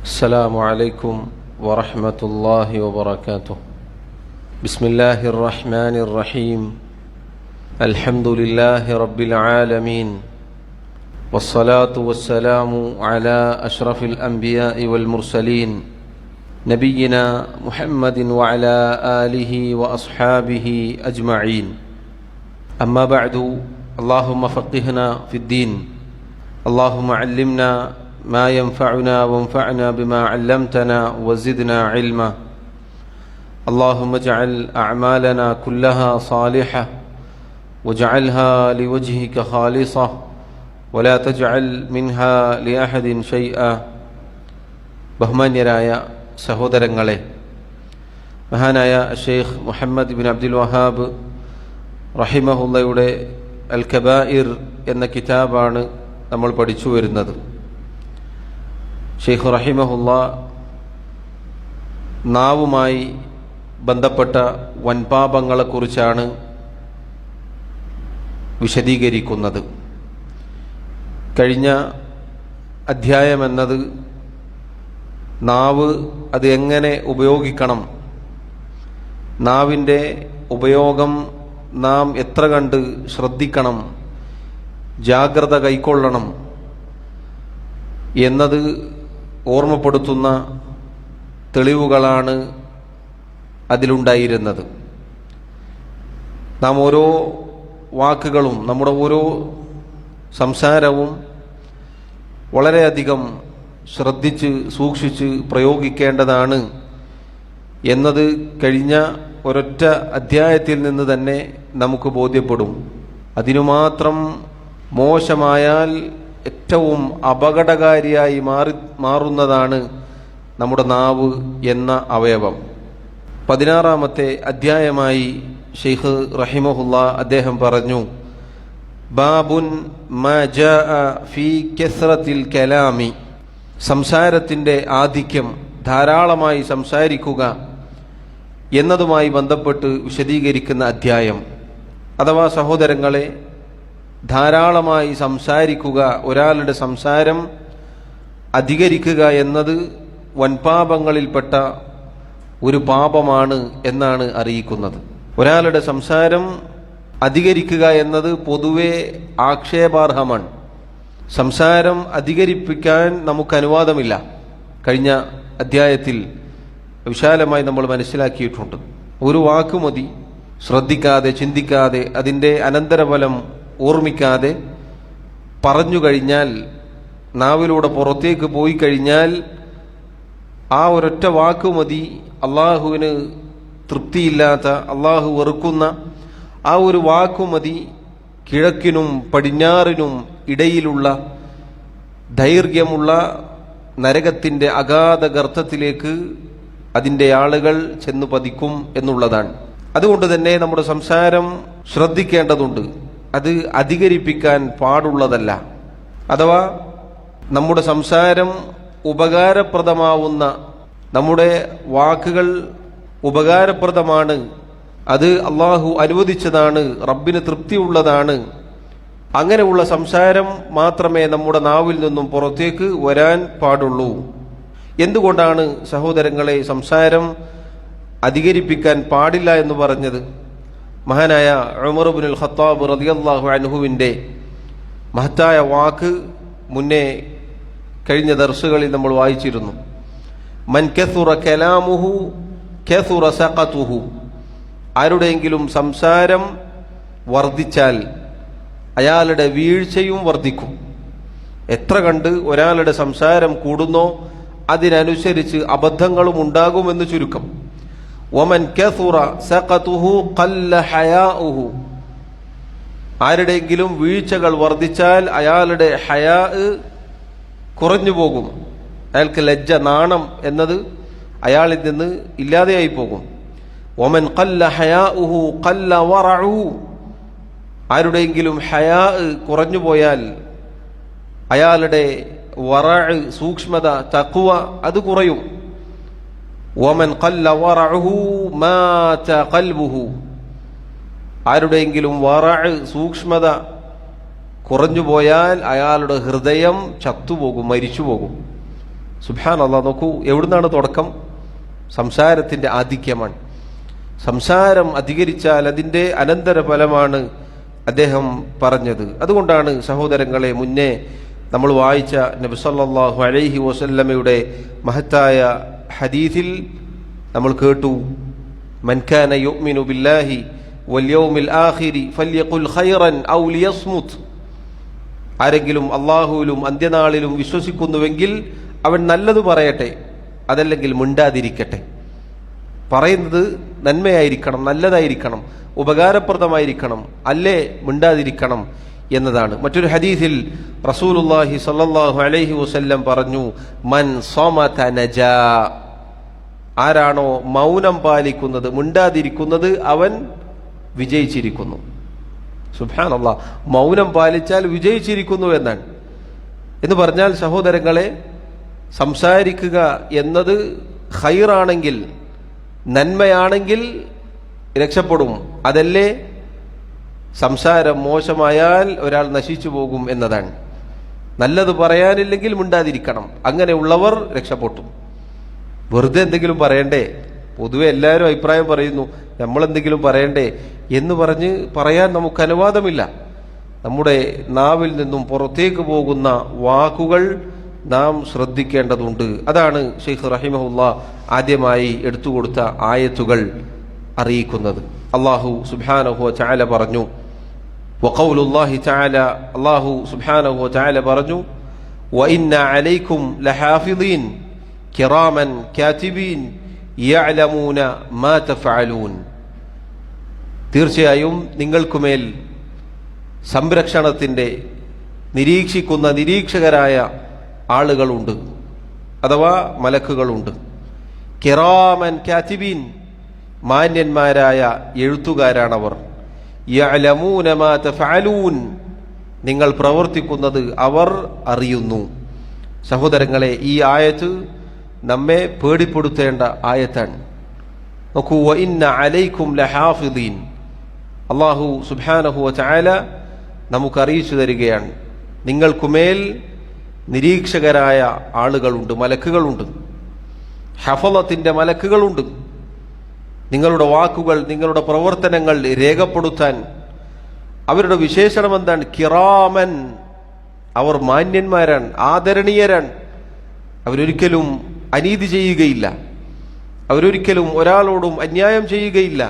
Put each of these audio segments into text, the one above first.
السلام عليكم ورحمة الله وبركاته. بسم الله الرحمن الرحيم. الحمد لله رب العالمين، والصلاة والسلام على أشرف الأنبياء والمرسلين نبينا محمد وعلى آله وأصحابه أجمعين. أما بعد، اللهم فقهنا في الدين، اللهم علمنا ما ينفعنا وانفعنا بما علمتنا وزدنا علما. اللهم اجعل أعمالنا كلها صالحة واجعلها لوجهك خالصة ولا تجعل منها لأحد شيئا. ബഹുമാന്യരായ സഹോദരങ്ങളെ, മഹാനായ ഷെയ്ഖ് മുഹമ്മദ് ബിൻ അബ്ദുൽ വഹാബ് റഹിമഹുള്ളയുടെ അൽ കബായിർ എന്ന കിതാബാണ് നമ്മൾ പഠിച്ചു വരുന്നത്. ഷെയ്ഖ് റഹിമഹുള്ള നാവുമായി ബന്ധപ്പെട്ട വൻപാപങ്ങളെക്കുറിച്ചാണ് വിശദീകരിക്കുന്നത്. കഴിഞ്ഞ അധ്യായമെന്നത് നാവ് അത് എങ്ങനെ ഉപയോഗിക്കണം, നാവിൻ്റെ ഉപയോഗം നാം എത്ര കണ്ട് ശ്രദ്ധിക്കണം, ജാഗ്രത കൈക്കൊള്ളണം എന്നത് ഓർമ്മപ്പെടുത്തുന്ന തെളിവുകളാണ് അതിലുണ്ടായിരുന്നത്. നാം ഓരോ വാക്കുകളും നമ്മുടെ ഓരോ സംസാരവും വളരെയധികം ശ്രദ്ധിച്ച് സൂക്ഷിച്ച് പ്രയോഗിക്കേണ്ടതാണ് എന്നത് കഴിഞ്ഞ ഒരൊറ്റ അധ്യായത്തിൽ നിന്ന് തന്നെ നമുക്ക് ബോധ്യപ്പെടും. അതിനുമാത്രം മോശമായാൽ ഏറ്റവും അപകടകാരിയായി മാറുന്നതാണ് നമ്മുടെ നാവ് എന്ന അവയവം. 16-ാമത്തെ അധ്യായമായി ഷെയ്ഖ് റഹിമഹുള്ള അദ്ദേഹം പറഞ്ഞു, ബാബുൻ മാ ജാഅ ഫീ കസ്റത്തിൽ കലാമി, സംസാരത്തിൻ്റെ ആധിക്യം, ധാരാളമായി സംസാരിക്കുക എന്നതുമായി ബന്ധപ്പെട്ട് വിശദീകരിക്കുന്ന അധ്യായം. അഥവാ സഹോദരങ്ങളെ, ധാരാളമായി സംസാരിക്കുക, ഒരാളുടെ സംസാരം അധികരിക്കുക എന്നത് വൻപാപങ്ങളിൽപ്പെട്ട ഒരു പാപമാണ് എന്നാണ് അറിയിക്കുന്നത്. ഒരാളുടെ സംസാരം അധികരിക്കുക എന്നത് പൊതുവെ ആക്ഷേപാർഹമാണ്. സംസാരം അധികരിപ്പിക്കാൻ നമുക്ക് അനുവാദമില്ല. കഴിഞ്ഞ അധ്യായത്തിൽ വിശാലമായി നമ്മൾ മനസ്സിലാക്കിയിട്ടുണ്ട്. ഒരു വാക്കുമതി ശ്രദ്ധിക്കാതെ, ചിന്തിക്കാതെ, അതിൻ്റെ അനന്തരഫലം ഓർമ്മിക്കാതെ പറഞ്ഞു കഴിഞ്ഞാൽ, നാവിലൂടെ പുറത്തേക്ക് പോയി കഴിഞ്ഞാൽ ആ ഒരൊറ്റ വാക്കുമതി അള്ളാഹുവിന് തൃപ്തിയില്ലാത്ത, അള്ളാഹു വെറുക്കുന്ന ആ ഒരു വാക്കുമതി കിഴക്കിനും പടിഞ്ഞാറിനും ഇടയിലുള്ള ദൈർഘ്യമുള്ള നരകത്തിൻ്റെ അഗാധ ഗർത്തത്തിലേക്ക് അതിൻ്റെ ആളുകൾ ചെന്ന് പതിക്കും എന്നുള്ളതാണ്. അതുകൊണ്ട് തന്നെ നമ്മുടെ സംസാരം ശ്രദ്ധിക്കേണ്ടതുണ്ട്. അത് അധികരിപ്പിക്കാൻ പാടുള്ളതല്ല. അഥവാ നമ്മുടെ സംസാരം ഉപകാരപ്രദമാവുന്ന, നമ്മുടെ വാക്കുകൾ ഉപകാരപ്രദമാണ്, അത് അള്ളാഹു അനുവദിച്ചതാണ്, റബ്ബിന് തൃപ്തിയുള്ളതാണ്, അങ്ങനെയുള്ള സംസാരം മാത്രമേ നമ്മുടെ നാവിൽ നിന്നും പുറത്തേക്ക് വരാൻ പാടുള്ളൂ. എന്തുകൊണ്ടാണ് സഹോദരങ്ങളെ സംസാരം അധികരിപ്പിക്കാൻ പാടില്ല എന്ന് പറഞ്ഞത്? മഹാനായ ഉമർ ഇബ്നുൽ ഖത്താബ് റളിയല്ലാഹു അൻഹുവിൻ്റെ മഹത്തായ വാക്ക് മുന്നേ കഴിഞ്ഞ ദർസുകളിൽ നമ്മൾ വായിച്ചിരുന്നു. മൻ കസുറ കലാമുഹു കസുറ സഖതുഹു, ആരുടെയെങ്കിലും സംസാരം വർദ്ധിച്ചാൽ അയാളുടെ വീഴ്ചയും വർദ്ധിക്കും. എത്ര കണ്ട് ഒരാളുടെ സംസാരം കൂടുന്നോ അതിനനുസരിച്ച് അബദ്ധങ്ങളും ഉണ്ടാകുമെന്ന് ചുരുക്കം. വമൻ കസുറ സഖതുഹു ഖല്ല ഹയാഉഹു, ആരുടെയെങ്കിലും വീഴ്ചകൾ വർദ്ധിച്ചാൽ അയാളുടെ ഹയാ കുറഞ്ഞു പോകും. അയാൾക്ക് ലജ്ജ, നാണം എന്നത് അയാളിൽ നിന്ന് ഇല്ലാതെയായി പോകും. വമൻ ഖല്ല ഹയാഉഹു ഖല്ല വറഉഹു, ആരുടെയെങ്കിലും ഹയാ കുറഞ്ഞു പോയാൽ അയാളുടെ വറഅ്, സൂക്ഷ്മത, തഖ്വ അത് കുറയും. വമൻ ഖല്ല വറഉഹു മാത ഖൽബുഹു, ആരുടെയെങ്കിലും വറഅ്, സൂക്ഷ്മത കുറഞ്ഞു പോയാൽ അയാളുടെ ഹൃദയം ചത്തുപോകും, മരിച്ചുപോകും. സുബ്ഹാനല്ലാഹ്, നോക്കൂ എവിടുന്നാണ് തുടക്കം? സംസാരത്തിൻ്റെ ആധിക്യമാണ്. സംസാരം അധികരിച്ചാൽ അതിൻ്റെ അനന്തര ഫലമാണ് അദ്ദേഹം പറഞ്ഞത്. അതുകൊണ്ടാണ് സഹോദരങ്ങളെ, മുന്നേ നമ്മൾ വായിച്ച നബി സല്ലല്ലാഹു അലൈഹി വസല്ലമയുടെ മഹത്തായ ഹദീസിൽ നമ്മൾ കേട്ടു, മൻ കാന യുഅ്മിനു ബില്ലാഹി വൽ യൗമിൽ ആഖിരി ഫല്യഖുൽ ഖൈറൻ ഔ ലിയസ്മുത്. ആരെങ്കിലും അല്ലാഹുവിലും അന്ത്യനാളിലും വിശ്വസിക്കുന്നുവെങ്കിൽ അവൻ നല്ലത് പറയട്ടെ, അതല്ലെങ്കിൽ മിണ്ടാതിരിക്കട്ടെ. പറയുന്നത് നന്മയായിരിക്കണം, നല്ലതായിരിക്കണം, ഉപകാരപ്രദമായിരിക്കണം, അല്ലേ മിണ്ടാതിരിക്കണം എന്നതാണ്. മറ്റൊരു ഹദീസിൽ റസൂലുള്ളാഹി സ്വല്ലല്ലാഹു അലൈഹി വസല്ലം പറഞ്ഞു, മൻ സമത നജാ. ആരാണോ മൗനം പാലിക്കുന്നത്, മിണ്ടാതിരിക്കുന്നത്, അവൻ വിജയിച്ചിരിക്കുന്നു. സുബ്ഹാനല്ലാഹ്, മൗനം പാലിച്ചാൽ വിജയിച്ചിരിക്കുന്നു എന്നാണ്. എന്ന് പറഞ്ഞാൽ സഹോദരങ്ങളെ, സംസാരിക്കുക എന്നത് ഖൈറാണെങ്കിൽ, നന്മയാണെങ്കിൽ രക്ഷപ്പെടും. അതല്ലേ സംസാരം മോശമായാൽ ഒരാൾ നശിച്ചു പോകും എന്നതാണ്. നല്ലത് പറയാനില്ലെങ്കിൽ മിണ്ടാതിരിക്കണം. അങ്ങനെയുള്ളവർ രക്ഷപ്പെട്ടു. വെറുതെ എന്തെങ്കിലും പറയണ്ടേ? പൊതുവെ എല്ലാവരും അഭിപ്രായം പറയുന്നു, നമ്മളെന്തെങ്കിലും പറയണ്ടേ എന്ന് പറഞ്ഞ് പറയാൻ നമുക്ക് അനുവാദമില്ല. നമ്മുടെ നാവിൽ നിന്നും പുറത്തേക്ക് പോകുന്ന വാക്കുകൾ നാം ശ്രദ്ധിക്കേണ്ടതുണ്ട്. അതാണ് ഷെയ്ഖ് റഹിമഹുല്ലാ ആദ്യമായി എടുത്തുകൊടുത്ത ആയത്തുകൾ അറിയിക്കുന്നത്. അല്ലാഹു സുബ്ഹാനഹു വ തആല പറഞ്ഞു, വഖൗലുല്ലാഹി തആല, അല്ലാഹു സുബ്ഹാനഹു വ തആല പറഞ്ഞു, വഇന്ന അലൈക്കും ലഹാഫിളീൻ കിറാമൻ കാതിബീൻ യഅലമൂന മാ തഫഅലൂൻ. തീർച്ചയായും നിങ്ങൾക്കുമേൽ സംരക്ഷണത്തിൻ്റെ നിരീക്ഷിക്കുന്ന നിരീക്ഷകരായ ആളുകളുണ്ട്, അഥവാ മലക്കുകളുണ്ട്. കിറാമൻ കാതിബീൻ, മാന്യന്മാരായ എഴുത്തുകാരാണവർ. യഅലമൂന മാ തഫഅലൂൻ, നിങ്ങൾ പ്രവർത്തിക്കുന്നത് അവർ അറിയുന്നു. സഹോദരങ്ങളെ, ഈ ആയത്ത് നമ്മെ പേടിപ്പെടുത്തേണ്ട ആയത്താണ്. നോക്കൂ, വഇന്ന അലൈക്കും ലഹാഫിളീൻ. അല്ലാഹു സുബ്ഹാനഹു വ തആല നമുക്ക് അറിയിച്ചു തരികയാണ്, നിങ്ങൾക്കുമേൽ നിരീക്ഷകരായ ആളുകളുണ്ട്, മലക്കുകളുണ്ട്. ഹഫളത്തിന്റെ മലക്കുകളുണ്ട്. നിങ്ങളുടെ വാക്കുകൾ, നിങ്ങളുടെ പ്രവർത്തനങ്ങൾ രേഖപ്പെടുത്താൻ. അവരുടെ വിശേഷണം എന്താണ്? കിറാമൻ, അവർ മാന്യന്മാരാണ്, ആദരണീയരാണ്. അവരൊരിക്കലും അനീതി ചെയ്യുകയില്ല, അവരൊരിക്കലും ഒരാളോടും അന്യായം ചെയ്യുകയില്ല,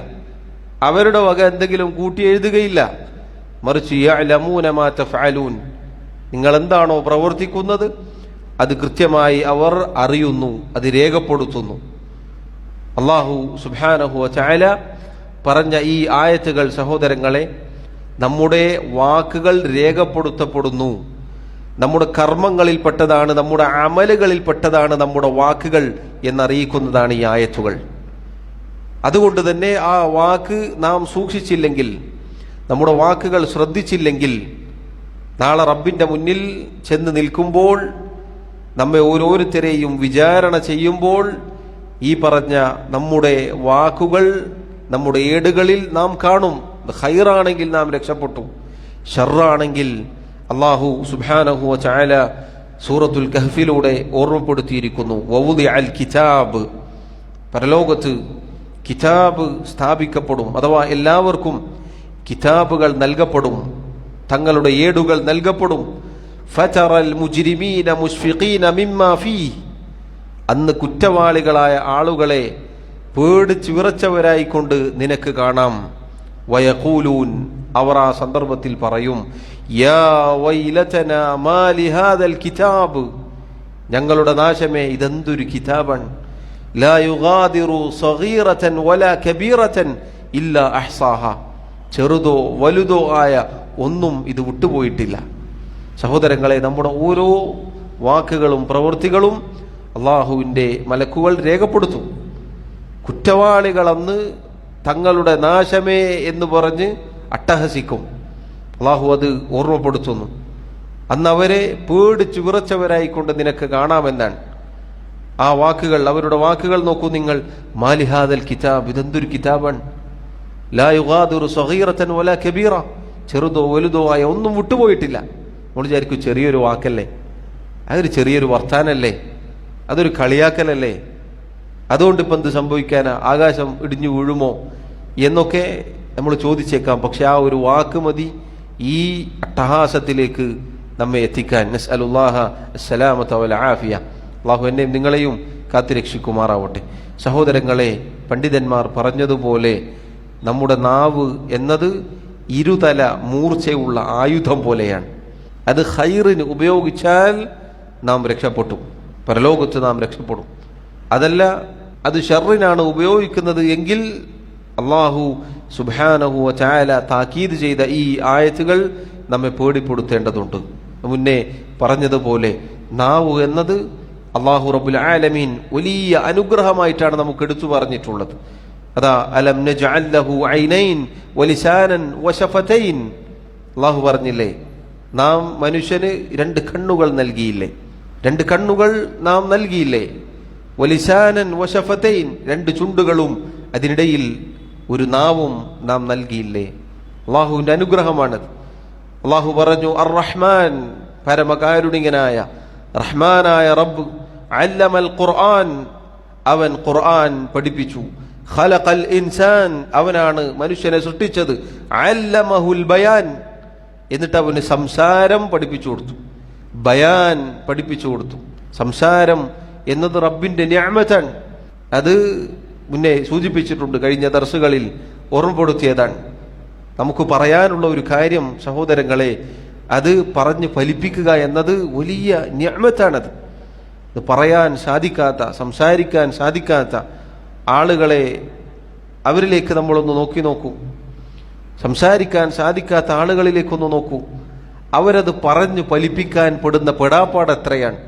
അവരുടെ വക എന്തെങ്കിലും കൂട്ടി എഴുതുകയില്ല. മറിച്ച് യഅലമൂന മാ തഫഅലൂൻ, നിങ്ങൾ എന്താണോ പ്രവർത്തിക്കുന്നത് അത് കൃത്യമായി അവർ അറിയുന്നു, അത് രേഖപ്പെടുത്തുന്നു. അല്ലാഹു സുബ്ഹാനഹു വ തആല പറഞ്ഞ ഈ ആയത്തുകൾ സഹോദരങ്ങളെ, നമ്മുടെ വാക്കുകൾ രേഖപ്പെടുത്തപ്പെടുന്നു. നമ്മുടെ കർമ്മങ്ങളിൽപ്പെട്ടതാണ്, നമ്മുടെ അമലുകളിൽപ്പെട്ടതാണ് നമ്മുടെ വാക്കുകൾ എന്നറിയിക്കുന്നതാണ് ഈ ആയത്തുകൾ. അതുകൊണ്ട് തന്നെ ആ വാക്ക് നാം സൂക്ഷിച്ചില്ലെങ്കിൽ, നമ്മുടെ വാക്കുകൾ ശ്രദ്ധിച്ചില്ലെങ്കിൽ, നാളെ റബ്ബിന്റെ മുന്നിൽ ചെന്ന് നിൽക്കുമ്പോൾ, നമ്മെ ഓരോരുത്തരെയും വിചാരണ ചെയ്യുമ്പോൾ, ഈ പറഞ്ഞ നമ്മുടെ വാക്കുകൾ നമ്മുടെ ഏടുകളിൽ നാം കാണും. ഖൈറാണെങ്കിൽ നാം രക്ഷപ്പെട്ടു, ഷർറാണെങ്കിൽ അല്ലാഹു സുബ്ഹാനഹു വ തആല സൂറത്തുൽ കഹ്ഫിലൂടെ ഓർമ്മപ്പെടുത്തിയിരിക്കുന്നു. വവുദിഅൽ കിതാബ്, പരലോകത്ത് കിതാബ് സ്ഥാപിക്കപ്പെടും, അഥവാ എല്ലാവർക്കും കിതാബുകൾ നൽകപ്പെടും, തങ്ങളുടെ ഏടുകൾ നൽകപ്പെടും. ഫതറൽ മുജ്രിമീന മുശ്ഫിഖീന മിമ്മാ ഫീഹ്, അന്ന് കുറ്റവാളികളായ ആളുകളെ പേടിച്ച് വിറച്ചവരായിക്കൊണ്ട് നിനക്ക് കാണാം. വയഖൂലൂൻ, അവർ ആ സന്ദർഭത്തിൽ പറയും, യാ വൈലതനാ മാ ലിഹാദൽ കിതാബ്, ഞങ്ങളുടെ നാശമേ, ഇതെന്തൊരു കിതാബാണ്. ലാ യുഗാദിറു സഗീറതൻ വലാ കബീറതൻ ഇല്ലാ അഹ്സാഹ, ചെറുതോ വലുതോ ആയ ഒന്നും ഇത് വിട്ടുപോയിട്ടില്ല. സഹോദരങ്ങളെ, നമ്മുടെ ഓരോ വാക്കുകളും പ്രവൃത്തികളും അള്ളാഹുവിൻ്റെ മലക്കുകൾ രേഖപ്പെടുത്തും. കുറ്റവാളികൾ അന്ന് തങ്ങളുടെ നാശമേ എന്ന് പറഞ്ഞ് അട്ടഹസിക്കും. അള്ളാഹു അത് ഓർമ്മപ്പെടുത്തുന്നു. അന്ന് അവരെ പേടിച്ചു വിറച്ചവരായിക്കൊണ്ട് നിനക്ക് കാണാമെന്നാണ്. ആ വാക്കുകൾ, അവരുടെ വാക്കുകൾ നോക്കൂ നിങ്ങൾ. മാലിഹാദൽ കിതാബ്, ഇതെന്തൊരു കിതാബാണ്. ലാ യുഗാദിറു സഗീറതൻ വലാ കബീറ, ചെറുതോ വലുതോ ആയ ഒന്നും വിട്ടുപോയിട്ടില്ല. നമ്മൾ വിചാരിക്കും ചെറിയൊരു വാക്കല്ലേ, അതൊരു ചെറിയൊരു വർത്താനല്ലേ. അതൊരു കളിയാക്കലല്ലേ? അതുകൊണ്ട് ഇപ്പം എന്ത് സംഭവിക്കാനാ? ആകാശം ഇടിഞ്ഞു വീഴുമോ എന്നൊക്കെ നമ്മൾ ചോദിച്ചേക്കാം. പക്ഷെ ആ ഒരു വാക്ക് മതി ഈ അട്ടഹാസത്തിലേക്ക് നമ്മെ എത്തിക്കാൻ. നസ്അലുല്ലാഹ അസ്സലാമത വൽ ആഫിയ. അല്ലാഹു എന്നെയും നിങ്ങളെയും കാത്തുരക്ഷിക്കുമാറാവട്ടെ. സഹോദരങ്ങളെ, പണ്ഡിതന്മാർ പറഞ്ഞതുപോലെ നമ്മുടെ നാവ് എന്നത് ഇരുതല മൂർച്ചയുള്ള ആയുധം പോലെയാണ്. അത് ഖൈറിന് ഉപയോഗിച്ചാൽ നാം രക്ഷപ്പെട്ടു, പരലോകത്ത് നാം രക്ഷപ്പെടും. അതല്ല അത് ഷർറിനാണ് ഉപയോഗിക്കുന്നത് എങ്കിൽ അല്ലാഹു സുബ്ഹാനഹു വ തആല താക്കീത് ചെയ്ത ഈ ആയത്തുകൾ നമ്മെ പേടിപ്പെടുത്തേണ്ടതുണ്ട്. മുന്നേ പറഞ്ഞതുപോലെ നാവ് എന്നത് അല്ലാഹു റബ്ബുൽ ആലമീൻ വലിയ അനുഗ്രഹമായിട്ടാണ് നമുക്ക് എടുത്തു പറഞ്ഞിട്ടുള്ളത്. അതാ അലം നജ്അൽ ലഹു ഐനൈൻ വലിസാനൻ വശഫതൈൻ. അല്ലാഹു പറഞ്ഞില്ലേ, നാം മനുഷ്യന് 2 കണ്ണുകൾ നൽകിയില്ലേ, 2 കണ്ണുകൾ നാം നൽകിയില്ലേ, വലിസാനൻ വശഫതൈൻ, 2 ചുണ്ടുകളും അതിനിടയിൽ ഒരു നാവും നാം നൽകിയില്ലേ. അല്ലാഹുവിന്റെ അനുഗ്രഹമാണത്. അല്ലാഹു പറഞ്ഞു, അർ റഹ്മാൻ, പരമകാരുണികനായ റഹ്മാനായ റബ്ബ്, അല്ലമൽ ഖുർആൻ, അവൻ ഖുർആൻ പഠിപ്പിച്ചു, ഖലഖൽ ഇൻസാൻ, അവനാണ് മനുഷ്യനെ സൃഷ്ടിച്ചത്, അല്ലമഹുൽ ബയാൻ, എന്നിട്ട് അവന് സംസാരം പഠിപ്പിച്ചു കൊടുത്തു, ബയാൻ പഠിപ്പിച്ചു കൊടുത്തു. സംസാരം എന്നത് റബ്ബിന്റെ നിഅമത്താണ്. അത് മുന്നേ സൂചിപ്പിച്ചിട്ടുണ്ട്, കഴിഞ്ഞ ദർസുകളിൽ ഓർമ്മപ്പെടുത്തിയതാണ്. നമുക്ക് പറയാനുള്ള ഒരു കാര്യം സഹോദരങ്ങളെ, അത് പറഞ്ഞ് ഫലിപ്പിക്കുക എന്നത് വലിയ നിഅമത്താണത്. അത് പറയാൻ സാധിക്കാത്ത, സംസാരിക്കാൻ സാധിക്കാത്ത ആളുകളെ അവരിലേക്ക് നമ്മളൊന്ന് നോക്കൂ. സംസാരിക്കാൻ സാധിക്കാത്ത ആളുകളിലേക്കൊന്ന് നോക്കൂ. അവരത് പറഞ്ഞ് ഫലിപ്പിക്കാൻ പെടുന്ന പെടാപ്പാട് എത്രയാണ്.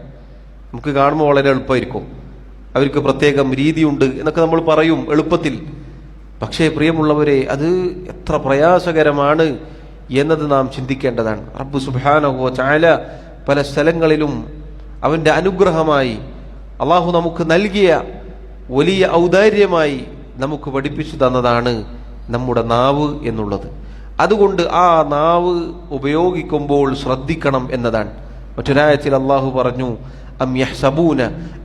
നമുക്ക് കാണുമ്പോൾ വളരെ എളുപ്പമായിരിക്കും, അവർക്ക് പ്രത്യേകം രീതിയുണ്ട് എന്നൊക്കെ നമ്മൾ പറയും എളുപ്പത്തിൽ. പക്ഷേ പ്രിയമുള്ളവരെ, അത് എത്ര പ്രയാസകരമാണ് എന്നത് നാം ചിന്തിക്കേണ്ടതാണ്. റബ്ബ് സുബ്ഹാനഹു വ തആല പല സ്ഥലങ്ങളിലും അവന്റെ അനുഗ്രഹമായി അള്ളാഹു നമുക്ക് നൽകിയ വലിയ ഔദാര്യമായി നമുക്ക് പഠിപ്പിച്ചു തന്നതാണ് നമ്മുടെ നാവ് എന്നുള്ളത്. അതുകൊണ്ട് ആ നാവ് ഉപയോഗിക്കുമ്പോൾ ശ്രദ്ധിക്കണം എന്നതാണ്. മറ്റൊരായത്തിൽ അള്ളാഹു പറഞ്ഞു, അം യഹ്സബൂന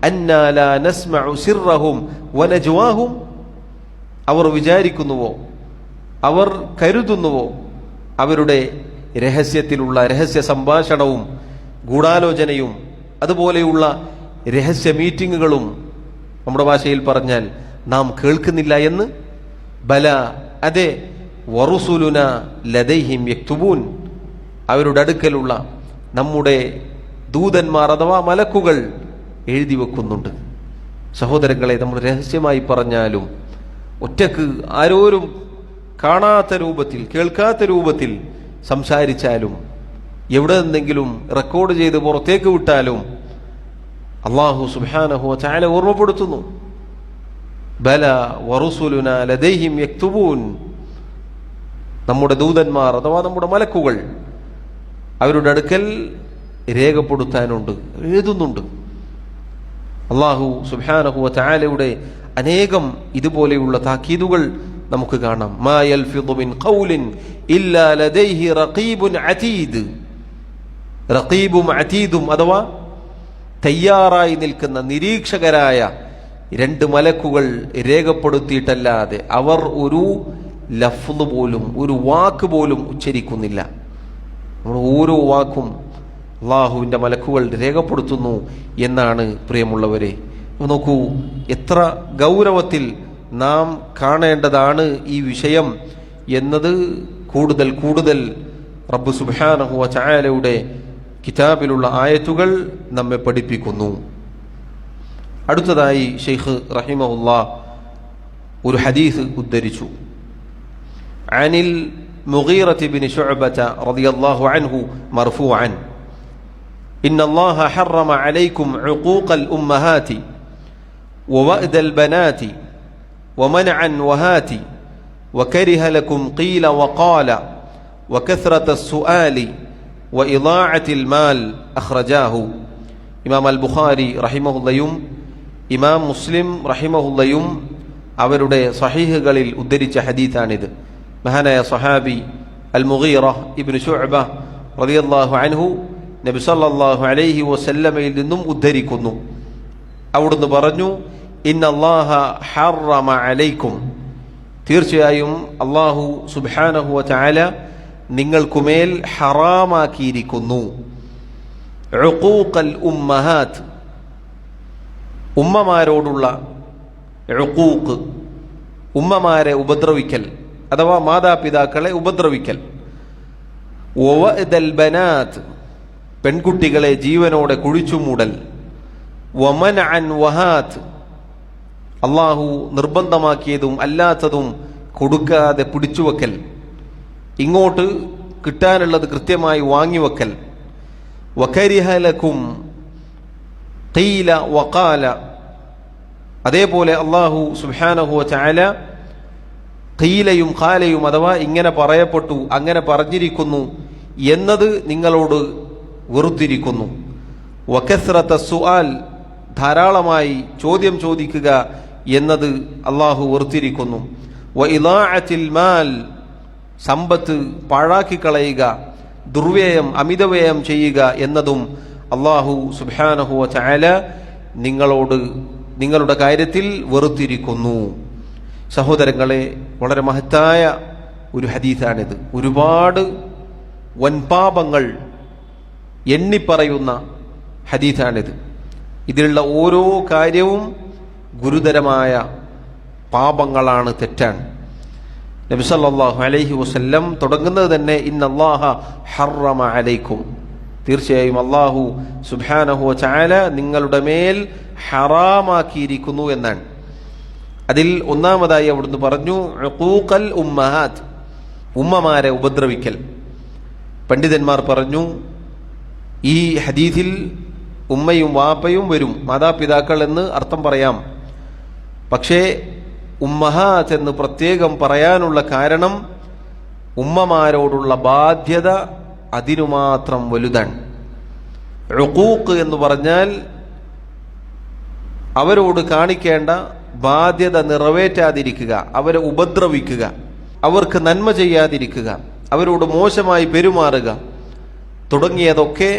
അന്നാ ലാ നസ്മഉ സിർറഹും വനജ്വാഹും, അവർ വിചാരിക്കുന്നുവോ, അവർ കരുതുന്നുവോ, അവരുടെ രഹസ്യത്തിലുള്ള രഹസ്യ സംഭാഷണവും ഗൂഢാലോചനയും അതുപോലെയുള്ള രഹസ്യ മീറ്റിങ്ങുകളും നമ്മുടെ ഭാഷയിൽ പറഞ്ഞാൽ നാം കേൾക്കുന്നില്ല എന്ന്? ബല, അതെ, വറുസുലുന ലദൈഹിം യക്തുബൂൻ, അവരുടെ അടുക്കലുള്ള നമ്മുടെ ദൂതന്മാർ അഥവാ മലക്കുകൾ എഴുതി വെക്കുന്നുണ്ട്. സഹോദരങ്ങളെ, നമ്മൾ രഹസ്യമായി പറഞ്ഞാലും ഒറ്റക്ക് ആരോരും കാണാത്ത രൂപത്തിൽ, കേൾക്കാത്ത രൂപത്തിൽ സംസാരിച്ചാലും, എവിടെ നിന്നെങ്കിലും റെക്കോർഡ് ചെയ്ത് പുറത്തേക്ക് വിട്ടാലും അല്ലാഹു സുബ്ഹാനഹു വ തആല ഓർമ്മപ്പെടുത്തുന്നു, ബല വറുസുലുന ലദൈഹിം യക്തുബൂൻ, നമ്മുടെ ദൂതന്മാർ അഥവാ നമ്മുടെ മലക്കുകൾ അവരുടെ അടുക്കൽ രേഖപ്പെടുത്താനുണ്ട്, എഴുതുന്നുണ്ട്. അല്ലാഹു സുബ്ഹാനഹു വ തആലയുടെ അനേകം ഇതുപോലെയുള്ള താക്കീതുകൾ നമുക്ക് കാണാം. മാ യൽഫിദു മിൻ ഖൗലിൻ ഇല്ലാ ലദൈഹി റഖീബുൻ അതീദ്. റഖീബും അതീദും അഥവാ തയ്യാറായി നിൽക്കുന്ന നിരീക്ഷകരായ 2 മലക്കുകൾ രേഖപ്പെടുത്തിയിട്ടല്ലാതെ അവർ ഒരു ലഫ്ള് പോലും, ഒരു വാക്ക് പോലും ഉച്ചരിക്കുന്നില്ല. നമ്മൾ ഓരോ വാക്കും അല്ലാഹുവിൻ്റെ മലക്കുകൾ രേഖപ്പെടുത്തുന്നു എന്നാണ് പ്രിയമുള്ളവരെ. നോക്കൂ, എത്ര ഗൗരവത്തിൽ നാം കാണേണ്ടതാണ് ഈ വിഷയം എന്നത് കൂടുതൽ കൂടുതൽ റബ്ബ് സുബ്ഹാനഹു വ തആലയുടെ കിതാബിലുള്ള ആയത്തുകൾ നമ്മെ പഠിപ്പിക്കുന്നു. അടുത്തതായി ഷെയ്ഖ് റഹിമഹുല്ലാഹ് ഒരു ഹദീസ് ഉദ്ധരിച്ചു. അനിൽ മുഗീറത്ത് ബിൻ ശുഅബത റളിയല്ലാഹു അൻഹു മർഫൂഅൻ, ഇന്നല്ലാഹ ഹറമ അലൈക്കും ഉഖൂഖൽ ഉമ്മഹാതി വവഅദൽ ബനാതി വമനഅൻ വഹാതി വകരിഹ ലക്കും ഖീല വഖാല വകസ്റത السؤال وإضاعة المال أخرجاه. ഇമാം അൽ ബുഖാരി റഹിമഹുല്ലയും ഇമാം മുസ്ലിം റഹിമഹുല്ലയും അവരുടെ സഹീഹുകളിൽ ഉദ്ധരിച്ച ഹദീസാണിത്. മഹാനായ സഹാബി അൽ മുഗീറ ഇബ്നു ശുഅബ റളിയല്ലാഹു അൻഹു നബി സല്ലല്ലാഹു അലൈഹി വസല്ലമയിൽ നിന്നും ഉദ്ധരിക്കുന്നു, അവിടുന്ന് പറഞ്ഞു, ഇന്നല്ലാഹ ഹറമ അലൈക്കും, തീർച്ചയായും അല്ലാഹു സുബ്ഹാനഹു വ തആല നിങ്ങൾക്കുമേൽ ഹറാമാക്കിയിരിക്കുന്നു ഉഖൂഖൽ ഉമ്മഹാത്ത്, ഉമ്മമാരോടുള്ള ഉഖൂഖ്, ഉമ്മമാരെ ഉപദ്രവിക്കൽ അഥവാ മാതാപിതാക്കളെ ഉപദ്രവിക്കൽ, വവഅദൽ ബനാത്ത്, പെൺകുട്ടികളെ ജീവനോടെ കുഴിച്ചുമൂടൽ, വമനഅൻ വഹാത്ത്, അല്ലാഹു നിർബന്ധമാക്കിയതും അല്ലാത്തതും കൊടുക്കാതെ പിടിച്ചുവെക്കൽ, ഇങ്ങോട്ട് കിട്ടാനുള്ളത് കൃത്യമായി വാങ്ങിവെക്കൽ, വകരിഹ ലക്കും ഖീല വഖാല, അതേപോലെ അല്ലാഹു സുബ്ഹാനഹു വ തആല ഖീലയും ഖാലയും അഥവാ ഇങ്ങനെ പറയപ്പെട്ടു, അങ്ങനെ പറഞ്ഞിരിക്കുന്നു എന്നത് നിങ്ങളോട് വെറുത്തിരിക്കുന്നു. വകസ്റത സുആൽ, ധാരാളമായി ചോദ്യം ചോദിക്കുക എന്നത് അല്ലാഹു വെറുത്തിരിക്കുന്നു. വഇളാഅത്തിൽ മാൽ, സമ്പത്ത് പാഴാക്കി കളയുക, ദുർവ്യയം അമിതവ്യയം ചെയ്യുക എന്നതും അല്ലാഹു സുബ്ഹാനഹു വ തആല നിങ്ങളുടെ കാര്യത്തിൽ വെറുത്തിരിക്കുന്നു. സഹോദരങ്ങളെ, വളരെ മഹത്തായ ഒരു ഹദീസാണിത്. ഒരുപാട് വൻപാപങ്ങൾ എണ്ണിപ്പറയുന്ന ഹദീസാണിത്. ഇതിലുള്ള ഓരോ കാര്യവും ഗുരുതരമായ പാപങ്ങളാണ്, തെറ്റാണ്. നബി സല്ലല്ലാഹു അലൈഹി വസല്ലം തുടങ്ങുന്നത് തന്നെ ഇന്നല്ലാഹ ഹറമ അലൈക്കും, തീർച്ചയായും അല്ലാഹു സുബ്ഹാനഹു വ തആല നിങ്ങളുടെ മേൽ ഹറാമാക്കിയിരിക്കുന്നു എന്നാണ്. അതിൽ ഒന്നാമതായി അവിടുന്ന് പറഞ്ഞു ഉഖൂഖൽ ഉമ്മഹാത്ത്, ഉമ്മമാരെ ഉപദ്രവിക്കൽ. പണ്ഡിതന്മാർ പറഞ്ഞു, ഈ ഹദീസിൽ ഉമ്മയും വാപ്പയും വരും, മാതാപിതാക്കൾ എന്ന് അർത്ഥം പറയാം. പക്ഷേ ഉമ്മഹാത്ത് എന്ന് പ്രത്യേകം പറയാനുള്ള കാരണം ഉമ്മമാരോടുള്ള ബാധ്യത അതിനുമാത്രം വലുതാണ്. ഉഖൂഖ് എന്ന് പറഞ്ഞാൽ അവരോട് കാണിക്കേണ്ട ബാധ്യത നിറവേറ്റാതിരിക്കുക, അവരെ ഉപദ്രവിക്കുക, അവർക്ക് നന്മ ചെയ്യാതിരിക്കുക, അവരോട് മോശമായി പെരുമാറുക തുടങ്ങിയതൊക്കെ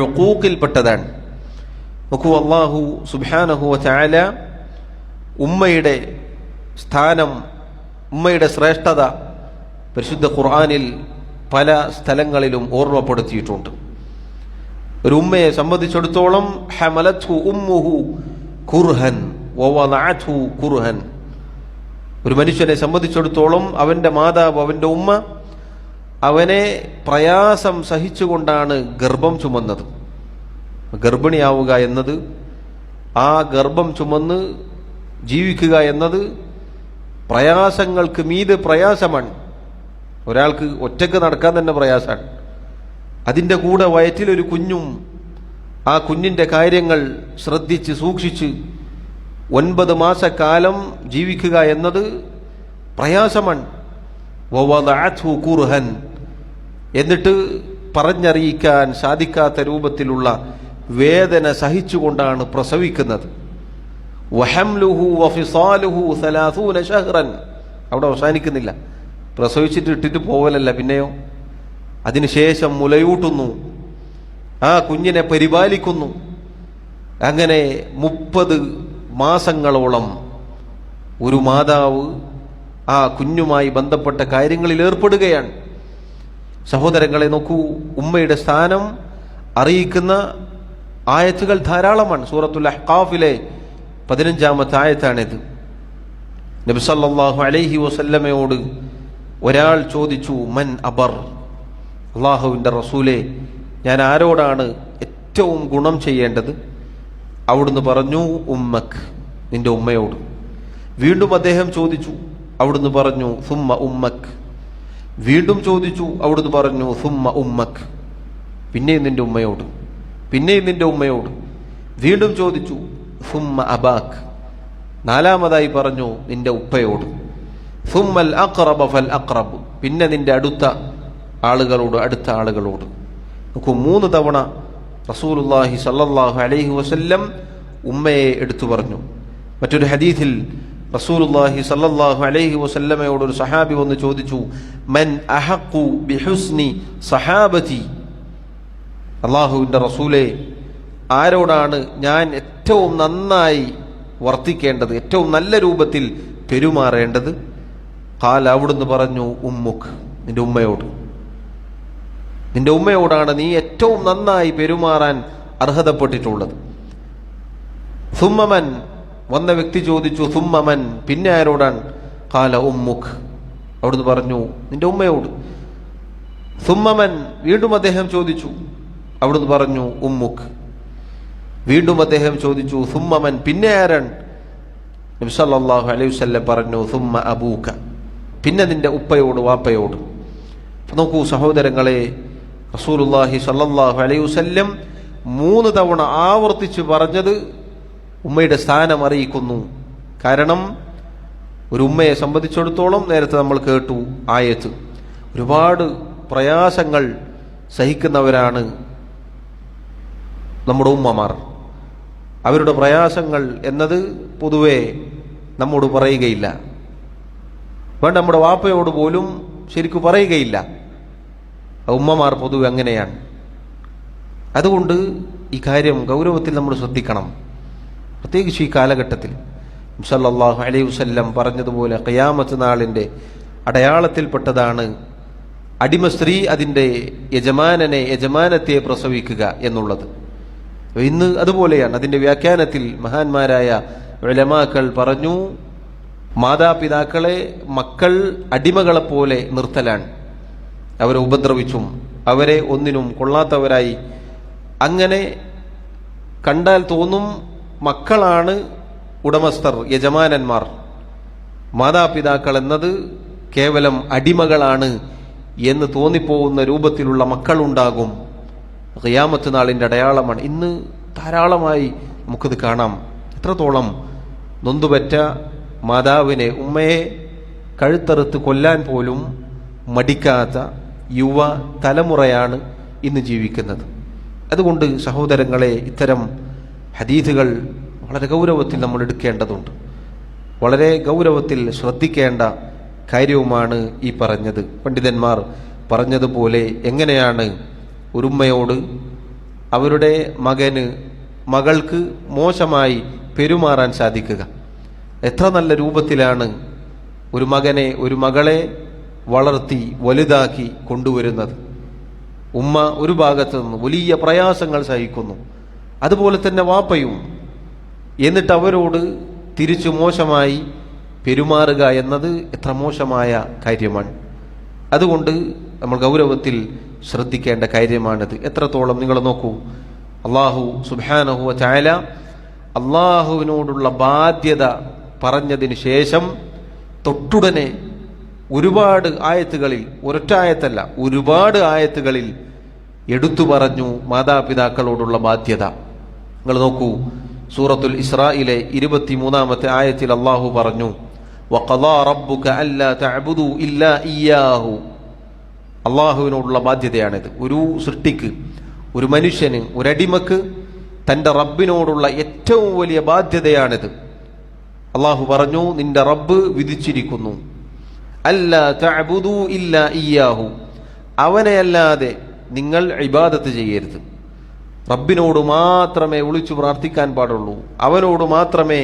ഉഖൂഖിൽപ്പെട്ടതാണ്. നോക്കൂ, അല്ലാഹു സുബ്ഹാനഹു വ തആല ഉമ്മയുടെ സ്ഥാനം, ഉമ്മയുടെ ശ്രേഷ്ഠത പരിശുദ്ധ ഖുർആനിൽ പല സ്ഥലങ്ങളിലും ഓർമ്മപ്പെടുത്തിയിട്ടുണ്ട്. ഒരു ഉമ്മയെ സംബന്ധിച്ചിടത്തോളം ഹമലത്ഹു ഉമ്മുഹു കുർഹൻ വവളഅത്ഹു കുർഹൻ, ഒരു മനുഷ്യനെ സംബന്ധിച്ചിടത്തോളം അവന്റെ മാതാവ്, അവന്റെ ഉമ്മ അവനെ പ്രയാസം സഹിച്ചുകൊണ്ടാണ് ഗർഭം ചുമന്നത്. ഗർഭിണിയാവുക എന്നത്, ആ ഗർഭം ചുമന്ന് ജീവിക്കുക എന്നത് പ്രയാസങ്ങൾക്ക് മീതെ പ്രയാസമാണ്. ഒരാൾക്ക് ഒറ്റക്ക് നടക്കാൻ തന്നെ പ്രയാസമാണ്. അതിൻ്റെ കൂടെ വയറ്റിലൊരു കുഞ്ഞും, ആ കുഞ്ഞിൻ്റെ കാര്യങ്ങൾ ശ്രദ്ധിച്ച് സൂക്ഷിച്ച് 9 മാസക്കാലം ജീവിക്കുക എന്നത് പ്രയാസമാണ്. വവളഅത്ഹു കുർഹൻ, എന്നിട്ട് പറഞ്ഞറിയിക്കാൻ സാധിക്കാത്ത രൂപത്തിലുള്ള വേദന സഹിച്ചുകൊണ്ടാണ് പ്രസവിക്കുന്നത്. വഹംലുഹു വഫിസാലുഹു 30 ശഹ്റൻ, അവിടെ അവസാനിക്കുന്നില്ല. പ്രസവിച്ചിട്ട് ഇട്ടിട്ട് പോവലല്ല, പിന്നെയോ അതിനുശേഷം മുലയൂട്ടുന്നു, ആ കുഞ്ഞിനെ പരിപാലിക്കുന്നു. അങ്ങനെ 30 മാസങ്ങളോളം ഒരു മാതാവ് ആ കുഞ്ഞുമായി ബന്ധപ്പെട്ട കാര്യങ്ങളിൽ ഏർപ്പെടുകയാണ്. സഹോദരങ്ങളെ നോക്കൂ, ഉമ്മയുടെ സ്ഥാനം അറിയിക്കുന്ന ആയത്തുകൾ ധാരാളമാണ്. സൂറത്തുൽ അഹ്ഖാഫിലെ 15-ാമത്തെ ആയത്താണിത്. നബി സല്ലല്ലാഹു അലൈഹി വസല്ലമയോട് ഒരാൾ ചോദിച്ചു, മൻ അബർ, അല്ലാഹുവിൻ്റെ റസൂലേ, ഞാൻ ആരോടാണ് ഏറ്റവും ഗുണം ചെയ്യേണ്ടത്? അവിടുന്ന് പറഞ്ഞു, ഉമ്മക്ക്, നിന്റെ ഉമ്മയോട്. വീണ്ടും അദ്ദേഹം ചോദിച്ചു, അവിടുന്ന് പറഞ്ഞു, സുമ്മ ഉമ്മക്ക്. വീണ്ടും ചോദിച്ചു, അവിടുന്ന് പറഞ്ഞു, സുമ്മ ഉമ്മക്ക്, പിന്നെയും നിന്റെ ഉമ്മയോട്, പിന്നെയും നിന്റെ ഉമ്മയോട്. വീണ്ടും ചോദിച്ചു, സുമ്മ അബാക്ക്, നാലാമതായി പറഞ്ഞു, നിന്റെ ഉപ്പയോട്. സുമ്മൽ അഖ്റബ ഫൽ അഖ്റബ്, പിന്നെ നിന്റെ അടുത്ത ആളുകളോട്, അടുത്ത ആളുകളോട്. നോക്കൂ, 3 തവണ റസൂലുള്ളാഹി സ്വല്ലല്ലാഹു അലൈഹി വസല്ലം ഉമ്മയെ എടുത്തു പറഞ്ഞു. മറ്റൊരു ഹദീസിൽ റസൂലുള്ളാഹി സ്വല്ലല്ലാഹു അലൈഹി വസല്ലമയോട് ഒരു സഹാബി വന്ന് ചോദിച്ചു, മൻ അഹഖു ബിഹുസ്നി സഹാബതി, അല്ലാഹുവിൻ്റെ റസൂലേ, ആരോടാണ് ഞാൻ ഏറ്റവും നന്നായി വർത്തിക്കേണ്ടത്, ഏറ്റവും നല്ല രൂപത്തിൽ പെരുമാറേണ്ടത്? ഖാല, അവിടുന്ന് പറഞ്ഞു, ഉമ്മുക്ക്, നിന്റെ ഉമ്മയോട്. നിന്റെ ഉമ്മയോടാണ് നീ ഏറ്റവും നന്നായി പെരുമാറാൻ അർഹതപ്പെട്ടിട്ടുള്ളത്. സുമ്മമൻ, വന്ന വ്യക്തി ചോദിച്ചു, സുമ്മമൻ, പിന്നെ ആരോടാണ്? ഖാല ഉമ്മുക്ക്, അവിടുന്ന് പറഞ്ഞു, നിന്റെ ഉമ്മയോട്. സുമ്മമൻ, വീണ്ടും അദ്ദേഹം ചോദിച്ചു, അവിടുന്ന് പറഞ്ഞു, ഉമ്മുക്ക്. വീണ്ടും അദ്ദേഹം ചോദിച്ചു, സുമ്മമൻ, പിന്നെ ആരാണ്? നബി സല്ലല്ലാഹു അലൈഹി വസല്ലം പറഞ്ഞു, സുമ്മ അബൂക, പിന്നെ നിന്റെ ഉപ്പയോട്, വാപ്പയോട്. നോക്കൂ സഹോദരങ്ങളെ, റസൂലുള്ളാഹി സ്വല്ലല്ലാഹു അലൈഹി വസല്ലം 3 തവണ ആവർത്തിച്ച് പറഞ്ഞത് ഉമ്മയുടെ സ്ഥാനം അറിയിക്കുന്നു. കാരണം ഒരു ഉമ്മയെ സംബന്ധിച്ചിടത്തോളം നേരത്തെ നമ്മൾ കേട്ടു ആയത്ത്, ഒരുപാട് പ്രയാസങ്ങൾ സഹിക്കുന്നവരാണ് നമ്മുടെ ഉമ്മമാർ. അവരുടെ പ്രയാസങ്ങൾ എന്നത് പൊതുവെ നമ്മോട് പറയുകയില്ല, വേണ്ട നമ്മുടെ വാപ്പയോട് പോലും ശരിക്കും പറയുകയില്ല. ഉമ്മമാർ പൊതുവെ അങ്ങനെയാണ്. അതുകൊണ്ട് ഈ കാര്യം ഗൗരവത്തിൽ നമ്മൾ ശ്രദ്ധിക്കണം, പ്രത്യേകിച്ച് ഈ കാലഘട്ടത്തിൽ. സല്ലല്ലാഹു അലൈഹി വസല്ലം പറഞ്ഞതുപോലെ ഖിയാമത്ത് നാളിൻ്റെ അടയാളത്തിൽപ്പെട്ടതാണ് അടിമ സ്ത്രീ അതിൻ്റെ യജമാനത്തെ പ്രസവിക്കുക എന്നുള്ളത്. ഇന്ന് അതുപോലെയാണ്. അതിൻ്റെ വ്യാഖ്യാനത്തിൽ മഹാന്മാരായ ഉലമാക്കൾ പറഞ്ഞു, മാതാപിതാക്കളെ മക്കൾ അടിമകളെപ്പോലെ നിർത്തലാണ്. അവരെ ഉപദ്രവിച്ചും അവരെ ഒന്നിനും കൊള്ളാത്തവരായി അങ്ങനെ കണ്ടാൽ തോന്നും മക്കളാണ് ഉടമസ്ഥർ, യജമാനന്മാർ. മാതാപിതാക്കൾ എന്നത് കേവലം അടിമകളാണ് എന്ന് തോന്നിപ്പോകുന്ന രൂപത്തിലുള്ള മക്കളുണ്ടാകും. ഖിയാമത്ത് നാളിൻ്റെ അടയാളമാണ്. ഇന്ന് ധാരാളമായി നമുക്കിത് കാണാം. എത്രത്തോളം നൊന്തുപറ്റ മാതാവിനെ, ഉമ്മയെ കഴുത്തറുത്ത് കൊല്ലാൻ പോലും മടിക്കാത്ത യുവ തലമുറയാണ് ഇന്ന് ജീവിക്കുന്നത്. അതുകൊണ്ട് സഹോദരങ്ങളെ, ഇത്തരം ഹദീസുകൾ വളരെ ഗൗരവത്തിൽ നമ്മൾ എടുക്കേണ്ടതുണ്ട്. വളരെ ഗൗരവത്തിൽ ശ്രദ്ധിക്കേണ്ട കാര്യവുമാണ് ഈ പറഞ്ഞത്. പണ്ഡിതന്മാർ പറഞ്ഞതുപോലെ എങ്ങനെയാണ് ഒരു ഉമ്മയോട് അവരുടെ മകൾക്ക് മോശമായി പെരുമാറാൻ സാധിക്കുക? എത്ര നല്ല രൂപത്തിലാണ് ഒരു മകനെ, ഒരു മകളെ വളർത്തി വലുതാക്കി കൊണ്ടുവരുന്നത്. ഉമ്മ ഒരു ഭാഗത്ത് നിന്ന് വലിയ പ്രയാസങ്ങൾ സഹിക്കുന്നു, അതുപോലെ തന്നെ വാപ്പയും. എന്നിട്ട് അവരോട് തിരിച്ചു മോശമായി പെരുമാറുക എന്നത് എത്ര മോശമായ കാര്യമാണ്. അതുകൊണ്ട് നമ്മൾ ഗൗരവത്തിൽ ശ്രദ്ധിക്കേണ്ട കാര്യമാണിത്. എത്രത്തോളം നിങ്ങൾ നോക്കൂ, അല്ലാഹു സുബ്ഹാനഹു വ തആല അള്ളാഹുവിനോടുള്ള ബാധ്യത പറഞ്ഞതിന് ശേഷം തൊട്ടുടനെ ഒരുപാട് ആയത്തുകളിൽ, ഒരൊറ്റ ആയത്തല്ല ഒരുപാട് ആയത്തുകളിൽ എടുത്തു പറഞ്ഞു മാതാപിതാക്കളോടുള്ള ബാധ്യത. നിങ്ങൾ നോക്കൂ, സൂറത്തുൽ ഇസ്രായിലെ 23-ാമത്തെ ആയത്തിൽ അള്ളാഹു പറഞ്ഞു, വഖദാ റബ്ബുക അല്ലാ തഅബുദു ഇല്ലാ ഇയ്യാഹു. അള്ളാഹുവിനോടുള്ള ബാധ്യതയാണിത്. ഒരു സൃഷ്ടിക്ക്, ഒരു മനുഷ്യന്, ഒരടിമക്ക് തൻ്റെ റബ്ബിനോടുള്ള ഏറ്റവും വലിയ ബാധ്യതയാണിത്. അള്ളാഹു പറഞ്ഞു, നിന്റെ റബ്ബ് വിധിച്ചിരിക്കുന്നു, അല്ലാ തഅബുദു ഇല്ലാ ഇയ്യാഹു, അവനെയല്ലാതെ നിങ്ങൾ ഇബാദത്ത് ചെയ്യരുത്. റബ്ബിനോട് മാത്രമേ വിളിച്ചു പ്രാർത്ഥിക്കാൻ പാടുള്ളൂ, അവനോട് മാത്രമേ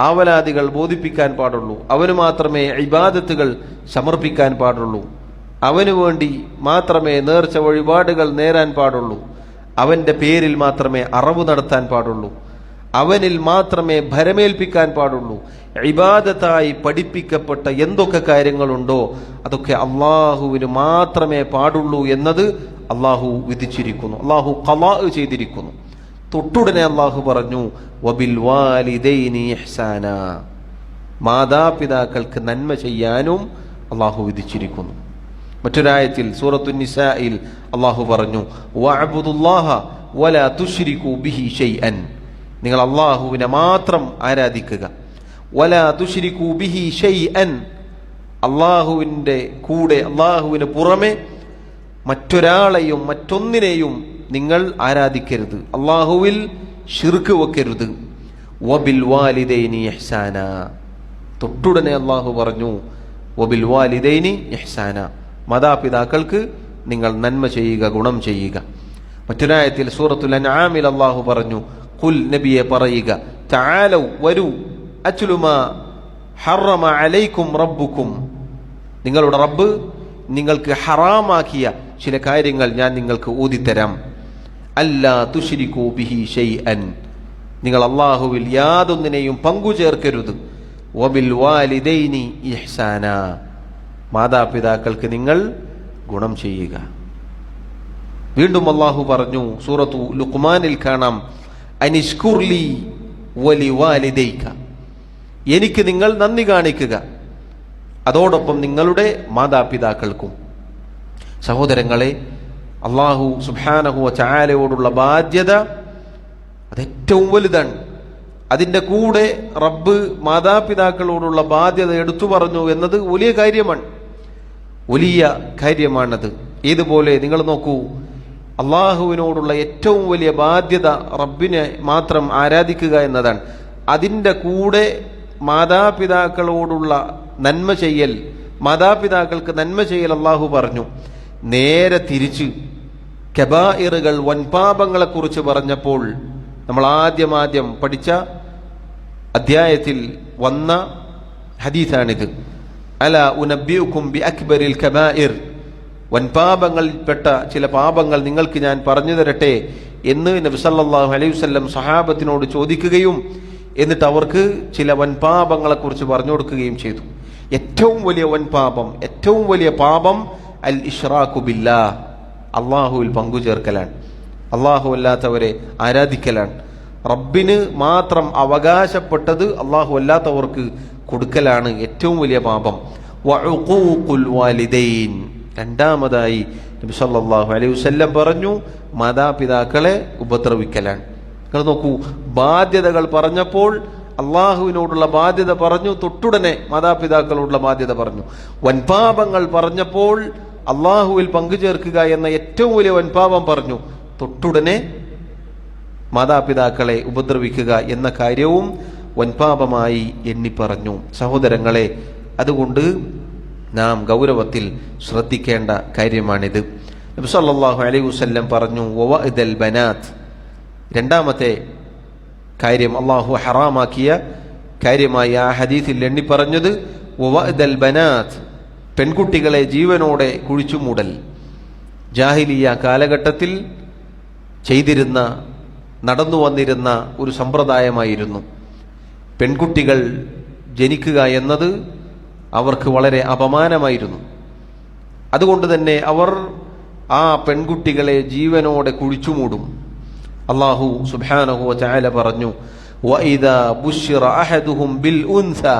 ആവലാദികൾ ബോധിപ്പിക്കാൻ പാടുള്ളൂ, അവന് മാത്രമേ ഇബാദത്തുകൾ സമർപ്പിക്കാൻ പാടുള്ളൂ, അവന് വേണ്ടി മാത്രമേ നേർച്ച വഴിപാടുകൾ നേരാൻ പാടുള്ളൂ, അവൻ്റെ പേരിൽ മാത്രമേ അറവ് നടത്താൻ പാടുള്ളൂ, അവനിൽ മാത്രമേ ഭരമേൽപ്പിക്കാൻ പാടുള്ളൂ. ഇബാദത്തായി പഠിപ്പിക്കപ്പെട്ട എന്തൊക്കെ കാര്യങ്ങളുണ്ടോ അതൊക്കെ അള്ളാഹുവിന് മാത്രമേ പാടുള്ളൂ എന്നത് അള്ളാഹു വിധിച്ചിരിക്കുന്നു, അള്ളാഹു ഖളാ ചെയ്തിരിക്കുന്നു. തൊട്ടുടനെ അള്ളാഹു പറഞ്ഞു, വബിൽ വാലിദൈനി ഇഹ്സാന, മാതാപിതാക്കൾക്ക് നന്മ ചെയ്യാനും അള്ളാഹു വിധിച്ചിരിക്കുന്നു. മറ്റൊരായത്തിൽ സൂറത്തുൻ നിസായിൽ അള്ളാഹു പറഞ്ഞു, വഅബ്ദുല്ലാഹ വലാ തുശ്രികൂ ബിഹി ഷൈഅൻ, നിങ്ങൾ അള്ളാഹുവിനെ മാത്രം ആരാധിക്കുക. വലാ തുശ്രികൂ ബിഹി ഷൈഅൻ, അള്ളാഹുവിൻ്റെ കൂടെ, അള്ളാഹുവിന് പുറമെ മറ്റൊരാളെയും മറ്റൊന്നിനെയും നിങ്ങൾ ആരാധിക്കരുത്, അള്ളാഹുവിൽ ശിർക്ക് വെക്കരുത്. വബിൽ വാലിദൈനി ഇഹ്സാന, തൊട്ടുടനെ അള്ളാഹു പറഞ്ഞു, വബിൽ വാലിദൈനി ഇഹ്സാന, മാതാപിതാക്കൾക്ക് നിങ്ങൾ നന്മ ചെയ്യുക, ഗുണം ചെയ്യുക. മറ്റൊരായത്തിൽ സൂറത്തുൽ അൻആമിൽ അല്ലാഹു പറഞ്ഞു, ഖുൽ നബിയെ പറയുക, തആലൗ വരൂ, അത്ലു മാ ഹറമ അലൈക്കും റബ്ബുക്കും, നിങ്ങളുടെ റബ്ബ് നിങ്ങൾക്ക് ഹറാമാക്കിയ ചില കാര്യങ്ങൾ ഞാൻ നിങ്ങൾക്ക് ഓതിത്തരാം. അല്ലാ തുശ്രികൂ ബിഹി ഷൈഅൻ, നിങ്ങൾ അല്ലാഹുവിൽ യാതൊന്നിനെയും പങ്കുചേർക്കരുത്. വബിൽ വാലിദൈനി ഇഹ്സാന, മാതാപിതാക്കൾക്ക് നിങ്ങൾ ഗുണം ചെയ്യുക. വീണ്ടും അല്ലാഹു പറഞ്ഞു, സൂറത്തു ലുഖ്മാനിൽ കാണാം, അനിഷ്കുർലി വലി വാലിദൈക, എനിക്ക് നിങ്ങൾ നന്ദി കാണിക്കുക, അതോടൊപ്പം നിങ്ങളുടെ മാതാപിതാക്കൾക്കും. സഹോദരങ്ങളെ, അല്ലാഹു സുബ്ഹാനഹു വ തആലയോടുള്ള ബാധ്യത അതേറ്റവും വലുതാണ്. അതിൻ്റെ കൂടെ റബ്ബ് മാതാപിതാക്കളോടുള്ള ബാധ്യത എടുത്തു പറഞ്ഞു എന്നത് വലിയ കാര്യമാണ്, വലിയ കാര്യമാണത്. ഏതുപോലെ നിങ്ങൾ നോക്കൂ, അള്ളാഹുവിനോടുള്ള ഏറ്റവും വലിയ ബാധ്യത റബ്ബിനെ മാത്രം ആരാധിക്കുക എന്നതാണ്. അതിൻ്റെ കൂടെ മാതാപിതാക്കളോടുള്ള നന്മ ചെയ്യൽ, മാതാപിതാക്കൾക്ക് നന്മ ചെയ്യൽ അള്ളാഹു പറഞ്ഞു. നേരെ തിരിച്ച് കബായിറുകൾ, വൻപാപങ്ങളെക്കുറിച്ച് പറഞ്ഞപ്പോൾ നമ്മൾ ആദ്യം പഠിച്ച അധ്യായത്തിൽ വന്ന ഹദീസാണിത്. അല ഉനബ്ബിഉകും ബി അക്ബരിൽ കബായിർ, വൻപാപങ്ങളിൽപ്പെട്ട ചില പാപങ്ങൾ നിങ്ങൾക്ക് ഞാൻ പറഞ്ഞു തരട്ടെ എന്ന് നബി സല്ലല്ലാഹു അലൈഹി വസല്ലം സഹാബത്തിനോട് ചോദിക്കുകയും എന്നിട്ട് അവർക്ക് ചില വൻപാപങ്ങളെക്കുറിച്ച് പറഞ്ഞു കൊടുക്കുകയും ചെയ്തു. ഏറ്റവും വലിയ വൻപാപം, ഏറ്റവും വലിയ പാപം അൽ ഇഷ്റാഖു ബില്ലാഹ്, അള്ളാഹുവിൽ പങ്കുചേർക്കലാണ്, അള്ളാഹു അല്ലാത്തവരെ ആരാധിക്കലാണ്. റബ്ബിന് മാത്രം അവകാശപ്പെട്ടത് അള്ളാഹു അല്ലാത്തവർക്ക് കൊടുക്കലാണ് ഏറ്റവും വലിയ പാപം. വഉഖൂഖുൽ വാലിദൈൻ, രണ്ടാമതായി നബി സല്ലല്ലാഹു അലൈഹി വസല്ലം പറഞ്ഞു, മാതാപിതാക്കളെ ഉപദ്രവിക്കലാണ്. നിങ്ങൾ നോക്കൂ, ബാധ്യതകൾ പറഞ്ഞപ്പോൾ അള്ളാഹുവിനോടുള്ള ബാധ്യത പറഞ്ഞു, തൊട്ടുടനെ മാതാപിതാക്കളോടുള്ള ബാധ്യത പറഞ്ഞു. വൻപാപങ്ങൾ പറഞ്ഞപ്പോൾ അള്ളാഹുവിൽ പങ്കുചേർക്കുക എന്ന ഏറ്റവും വലിയ വൻപാപം പറഞ്ഞു, തൊട്ടുടനെ മാതാപിതാക്കളെ ഉപദ്രവിക്കുക എന്ന കാര്യവും വൻപാപമായി എണ്ണിപ്പറഞ്ഞു. സഹോദരങ്ങളെ, അതുകൊണ്ട് നാം ഗൗരവത്തിൽ ശ്രദ്ധിക്കേണ്ട കാര്യമാണിത്. നബി സല്ലല്ലാഹു അലൈഹി വസല്ലം പറഞ്ഞു, വവഅദൽ ബനാത്ത്, രണ്ടാമത്തെ കാര്യം അള്ളാഹു ഹറാമാക്കിയ കാര്യമായി ആ ഹദീസിൽ എണ്ണിപ്പറഞ്ഞത് വവഅദൽ ബനാത്ത്, പെൺകുട്ടികളെ ജീവനോടെ കുഴിച്ചുമൂടൽ. ജാഹിലിയ കാലഘട്ടത്തിൽ ചെയ്തിരുന്ന, നടന്നു വന്നിരുന്ന ഒരു സമ്പ്രദായമായിരുന്നു. പെൺകുട്ടികൾ ജനിക്കുക എന്നത് അവർക്ക് വളരെ അപമാനമായിരുന്നു. അതുകൊണ്ട് തന്നെ അവർ ആ പെൺകുട്ടികളെ ജീവനോടെ കുഴിച്ചുമൂടും. അല്ലാഹു സുബ്ഹാനഹു വ തആല പറഞ്ഞു, വഇദാ ബുശ്ശിറ അഹദുഹും ബിൽ ഉൻസാ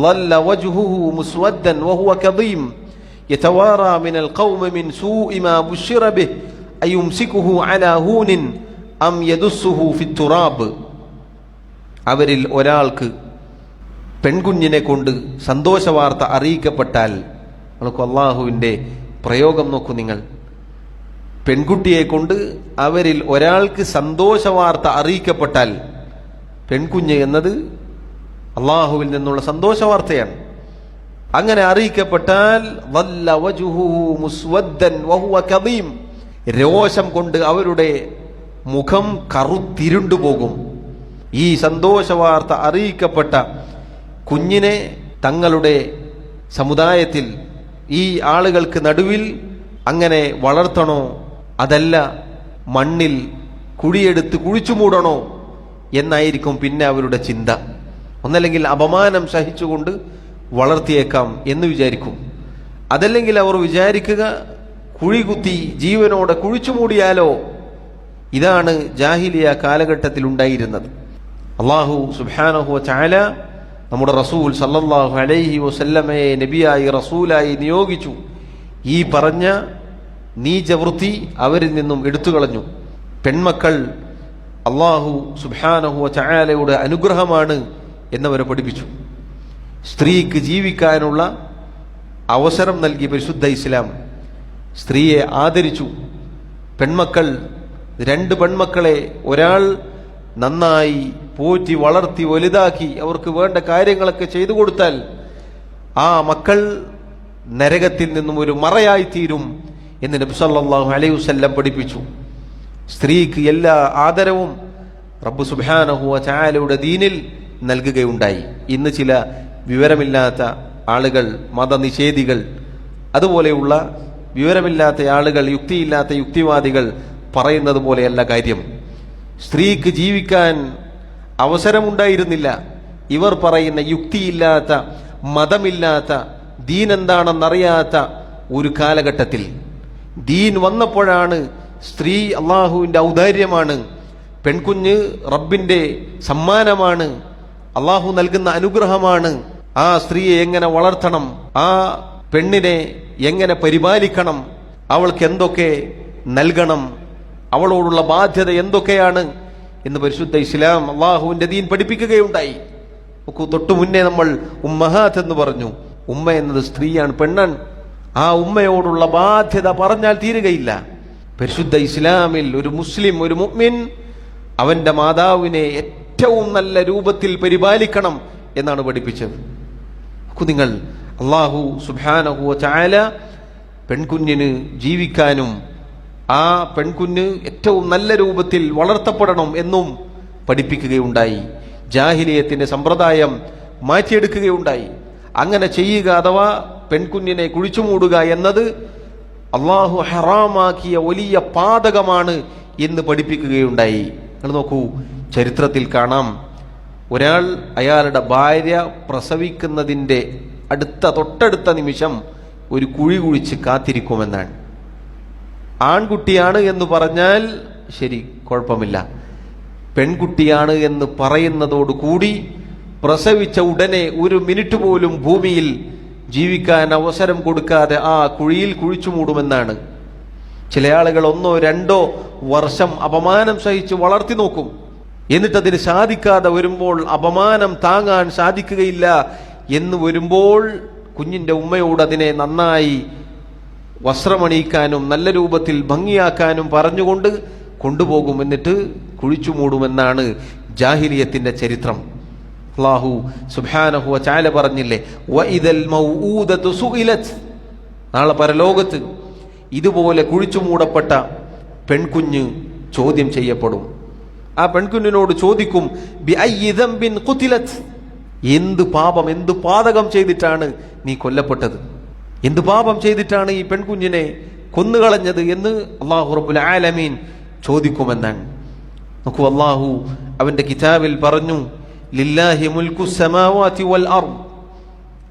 ളല്ല വജ്ഹുഹു മുസ്വദ്ദൻ വഹുവ കദീം യതവാറാ മിനൽ ഖൗമി മിൻ സൂഇ മാ ബുശ്ശിറ ബിഹി അയുംസികുഹു അലാ ഹൂനിൻ അം യദുസ്സുഹു ഫിത്തുറാബ്. അവരിൽ ഒരാൾക്ക് പെൺകുഞ്ഞിനെ കൊണ്ട് സന്തോഷവാർത്ത അറിയിക്കപ്പെട്ടാൽ, നമുക്ക് അള്ളാഹുവിൻ്റെ പ്രയോഗം നോക്കൂ നിങ്ങൾ, പെൺകുട്ടിയെ കൊണ്ട് അവരിൽ ഒരാൾക്ക് സന്തോഷവാർത്ത അറിയിക്കപ്പെട്ടാൽ, പെൺകുഞ്ഞ് എന്നത് അള്ളാഹുവിൽ നിന്നുള്ള സന്തോഷവാർത്തയാണ്. അങ്ങനെ അറിയിക്കപ്പെട്ടാൽ വല്ല വജ്ഹുഹു മുസ്വദ്ദൻ വഹുവ കദീം, രോഷം കൊണ്ട് അവരുടെ മുഖം കറുത്തിരുണ്ടുപോകും. ഈ സന്തോഷവാർത്ത അറിയിക്കപ്പെട്ട കുഞ്ഞിനെ തങ്ങളുടെ സമുദായത്തിൽ ഈ ആളുകൾക്ക് നടുവിൽ അങ്ങനെ വളർത്തണോ, അതല്ല മണ്ണിൽ കുഴിയെടുത്ത് കുഴിച്ചു മൂടണോ എന്നായിരിക്കും പിന്നെ അവരുടെ ചിന്ത. ഒന്നല്ലെങ്കിൽ അപമാനം സഹിച്ചുകൊണ്ട് വളർത്തിയേക്കാം എന്ന് വിചാരിക്കും, അതല്ലെങ്കിൽ അവർ വിചാരിക്കുക കുഴി കുത്തി ജീവനോടെ കുഴിച്ചു മൂടിയാലോ. ഇതാണ് ജാഹിലിയ കാലഘട്ടത്തിൽ ഉണ്ടായിരുന്നത്. അല്ലാഹു സുബ്ഹാനഹു വ തആല നമ്മുടെ റസൂൽ സല്ലല്ലാഹു അലൈഹി വസല്ലമയെ നബിയായി റസൂലായി നിയോഗിച്ചു. ഈ പറഞ്ഞ നീചവൃത്തി അവരിൽ നിന്നും എടുത്തു കളഞ്ഞു. പെൺമക്കൾ അല്ലാഹു സുബ്ഹാനഹു വ തആലയുടെ അനുഗ്രഹമാണ് എന്നവരെ പഠിപ്പിച്ചു. സ്ത്രീക്ക് ജീവിക്കാനുള്ള അവസരം നൽകി പരിശുദ്ധ ഇസ്ലാം. സ്ത്രീയെ ആദരിച്ചു. പെൺമക്കൾ, രണ്ട് പെൺമക്കളെ ഒരാൾ നന്നായി പോറ്റി വളർത്തി വലുതാക്കി അവർക്ക് വേണ്ട കാര്യങ്ങളൊക്കെ ചെയ്തു കൊടുത്താൽ ആ മക്കൾ നരകത്തിൽ നിന്നും ഒരു മറയായി തീരും എന്ന് നബി സല്ലല്ലാഹു അലൈഹി വസല്ലം പഠിപ്പിച്ചു. സ്ത്രീക്ക് എല്ലാ ആദരവും റബ്ബ് സുബ്ഹാനഹു വ തആലയുടെ ദീനിൽ നൽകുകയുണ്ടായി. ഇന്ന് ചില വിവരമില്ലാത്ത ആളുകൾ, മതനിഷേധികൾ, അതുപോലെയുള്ള വിവരമില്ലാത്ത ആളുകൾ, യുക്തിയില്ലാത്ത യുക്തിവാദികൾ പറയുന്നത് പോലെയല്ല കാര്യം. സ്ത്രീക്ക് ജീവിക്കാൻ അവസരമുണ്ടായിരുന്നില്ല. ഇവർ പറയുന്ന യുക്തിയില്ലാത്ത, മതമില്ലാത്ത, ദീൻ എന്താണെന്നറിയാത്ത ഒരു കാലഘട്ടത്തിൽ ദീൻ വന്നപ്പോഴാണ് സ്ത്രീ അള്ളാഹുവിൻ്റെ ഔദാര്യമാണ്, പെൺകുഞ്ഞ് റബ്ബിൻ്റെ സമ്മാനമാണ്, അള്ളാഹു നൽകുന്ന അനുഗ്രഹമാണ്, ആ സ്ത്രീയെ എങ്ങനെ വളർത്തണം, ആ പെണ്ണിനെ എങ്ങനെ പരിപാലിക്കണം, അവൾക്ക് എന്തൊക്കെ നൽകണം, അവളോടുള്ള ബാധ്യത എന്തൊക്കെയാണ് എന്ന് പരിശുദ്ധ ഇസ്ലാം, അള്ളാഹുവിൻ്റെ ദീൻ പഠിപ്പിക്കുകയുണ്ടായി. തൊട്ടു മുന്നേ നമ്മൾ ഉമ്മഹാത്ത് എന്ന് പറഞ്ഞു. ഉമ്മ എന്നത് സ്ത്രീയാണ്, പെണ്ണാണ്. ആ ഉമ്മയോടുള്ള ബാധ്യത പറഞ്ഞാൽ തീരുകയില്ല. പരിശുദ്ധ ഇസ്ലാമിൽ ഒരു മുസ്ലിം, ഒരു മുഅ്മിൻ അവന്റെ മാതാവിനെ ഏറ്റവും നല്ല രൂപത്തിൽ പരിപാലിക്കണം എന്നാണ് പഠിപ്പിച്ചത്. നിങ്ങൾ അല്ലാഹു സുബ്ഹാനഹു വ തആല പെൺകുഞ്ഞിന് ജീവിക്കാനും ആ പെൺകുഞ്ഞ് ഏറ്റവും നല്ല രൂപത്തിൽ വളർത്തപ്പെടണം എന്നും പഠിപ്പിക്കുകയുണ്ടായി. ജാഹിലിയത്തിന്റെ സമ്പ്രദായം മാറ്റിയെടുക്കുകയുണ്ടായി. അങ്ങനെ ചെയ്യുക അഥവാ പെൺകുഞ്ഞിനെ കുഴിച്ചുമൂടുക എന്നത് അള്ളാഹു ഹറാമാക്കിയ വലിയ പാതകമാണ് എന്ന് പഠിപ്പിക്കുകയുണ്ടായി. നിങ്ങൾ നോക്കൂ, ചരിത്രത്തിൽ കാണാം, ഒരാൾ അയാളുടെ ഭാര്യ പ്രസവിക്കുന്നതിൻ്റെ തൊട്ടടുത്ത നിമിഷം ഒരു കുഴി കുഴിച്ച് കാത്തിരിക്കുമെന്നാണ്. ആൺകുട്ടിയാണ് എന്ന് പറഞ്ഞാൽ ശരി, കുഴപ്പമില്ല. പെൺകുട്ടിയാണ് എന്ന് പറയുന്നതോടുകൂടി പ്രസവിച്ച ഉടനെ ഒരു മിനിറ്റ് പോലും ഭൂമിയിൽ ജീവിക്കാൻ അവസരം കൊടുക്കാതെ ആ കുഴിയിൽ കുഴിച്ചു മൂടുമെന്നാണ്. ചില ആളുകൾ 1-2 വർഷം അപമാനം സഹിച്ച് വളർത്തി നോക്കും. എന്നിട്ടതിന് സാധിക്കാതെ വരുമ്പോൾ, അപമാനം താങ്ങാൻ സാധിക്കുകയില്ല എന്ന് വരുമ്പോൾ, കുഞ്ഞിൻ്റെ ഉമ്മയോട് അതിനെ നന്നായി വസ്ത്രമണിയിക്കാനും നല്ല രൂപത്തിൽ ഭംഗിയാക്കാനും പറഞ്ഞുകൊണ്ട് കൊണ്ടുപോകും. എന്നിട്ട് കുഴിച്ചു മൂടുമെന്നാണ് ജാഹിലിയത്തിന്റെ ചരിത്രം. അല്ലാഹു സുബ്ഹാനഹു വ തആല പറഞ്ഞില്ലേ, വഇദൽ മൗഊദതു സുഇലത്, നാളെ പരലോകത്ത് ഇതുപോലെ കുഴിച്ചു മൂടപ്പെട്ട പെൺകുഞ്ഞ് ചോദ്യം ചെയ്യപ്പെടും. ആ പെൺകുഞ്ഞിനോട് ചോദിക്കും, ബിഅയ്യി ദംബിൻ ഖുതിലത്, എന്ത് പാപം, എന്ത് പാതകം ചെയ്തിട്ടാണ് നീ കൊല്ലപ്പെട്ടത്, എന്ത് പാപം ചെയ്തിട്ടാണ് ഈ പെൺകുഞ്ഞിനെ കൊന്നുകളഞ്ഞത് എന്ന് അല്ലാഹു റബ്ബുൽ ആലമീൻ ചോദിക്കുമെന്നാണ്. നോക്കൂ, അല്ലാഹു അവന്റെ കിതാബിൽ പറഞ്ഞു, ലില്ലാഹി മുൽക്കു സമാവാതി വൽ അർദ്,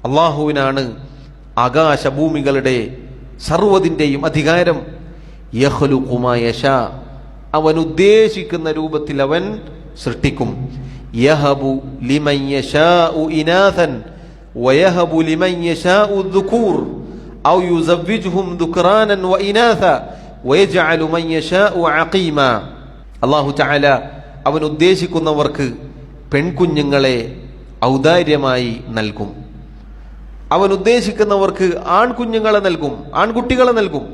അല്ലാഹുവിനാണ് ആകാശഭൂമികളുടെ സർവ്വതിന്റെയും അധികാരം. യഖ്ലുഖു മാ യശാ, അവൻ ഉദ്ദേശിക്കുന്ന രൂപത്തിൽ അവൻ സൃഷ്ടിക്കും. യഹബു ലിമൻ യശാഉ ഇനാഥൻ വയഹബു ലിമൻ യശാഉ ദുകൂർ ഔ യുസവ്വിജുഹും ദുക്റാനൻ വഇനാഥ വയജ്അലു മൻ യശാഉ അഖീമ. അല്ലാഹു തആല അവൻ ഉദ്ദേശിക്കുന്നവർക്ക് പെൺകുഞ്ഞുങ്ങളെ ഔദാര്യമായി നൽകും. അവൻ ഉദ്ദേശിക്കുന്നവർക്ക് ആൺകുഞ്ഞുങ്ങളെ നൽകും, ആൺകുട്ടികളെ നൽകും.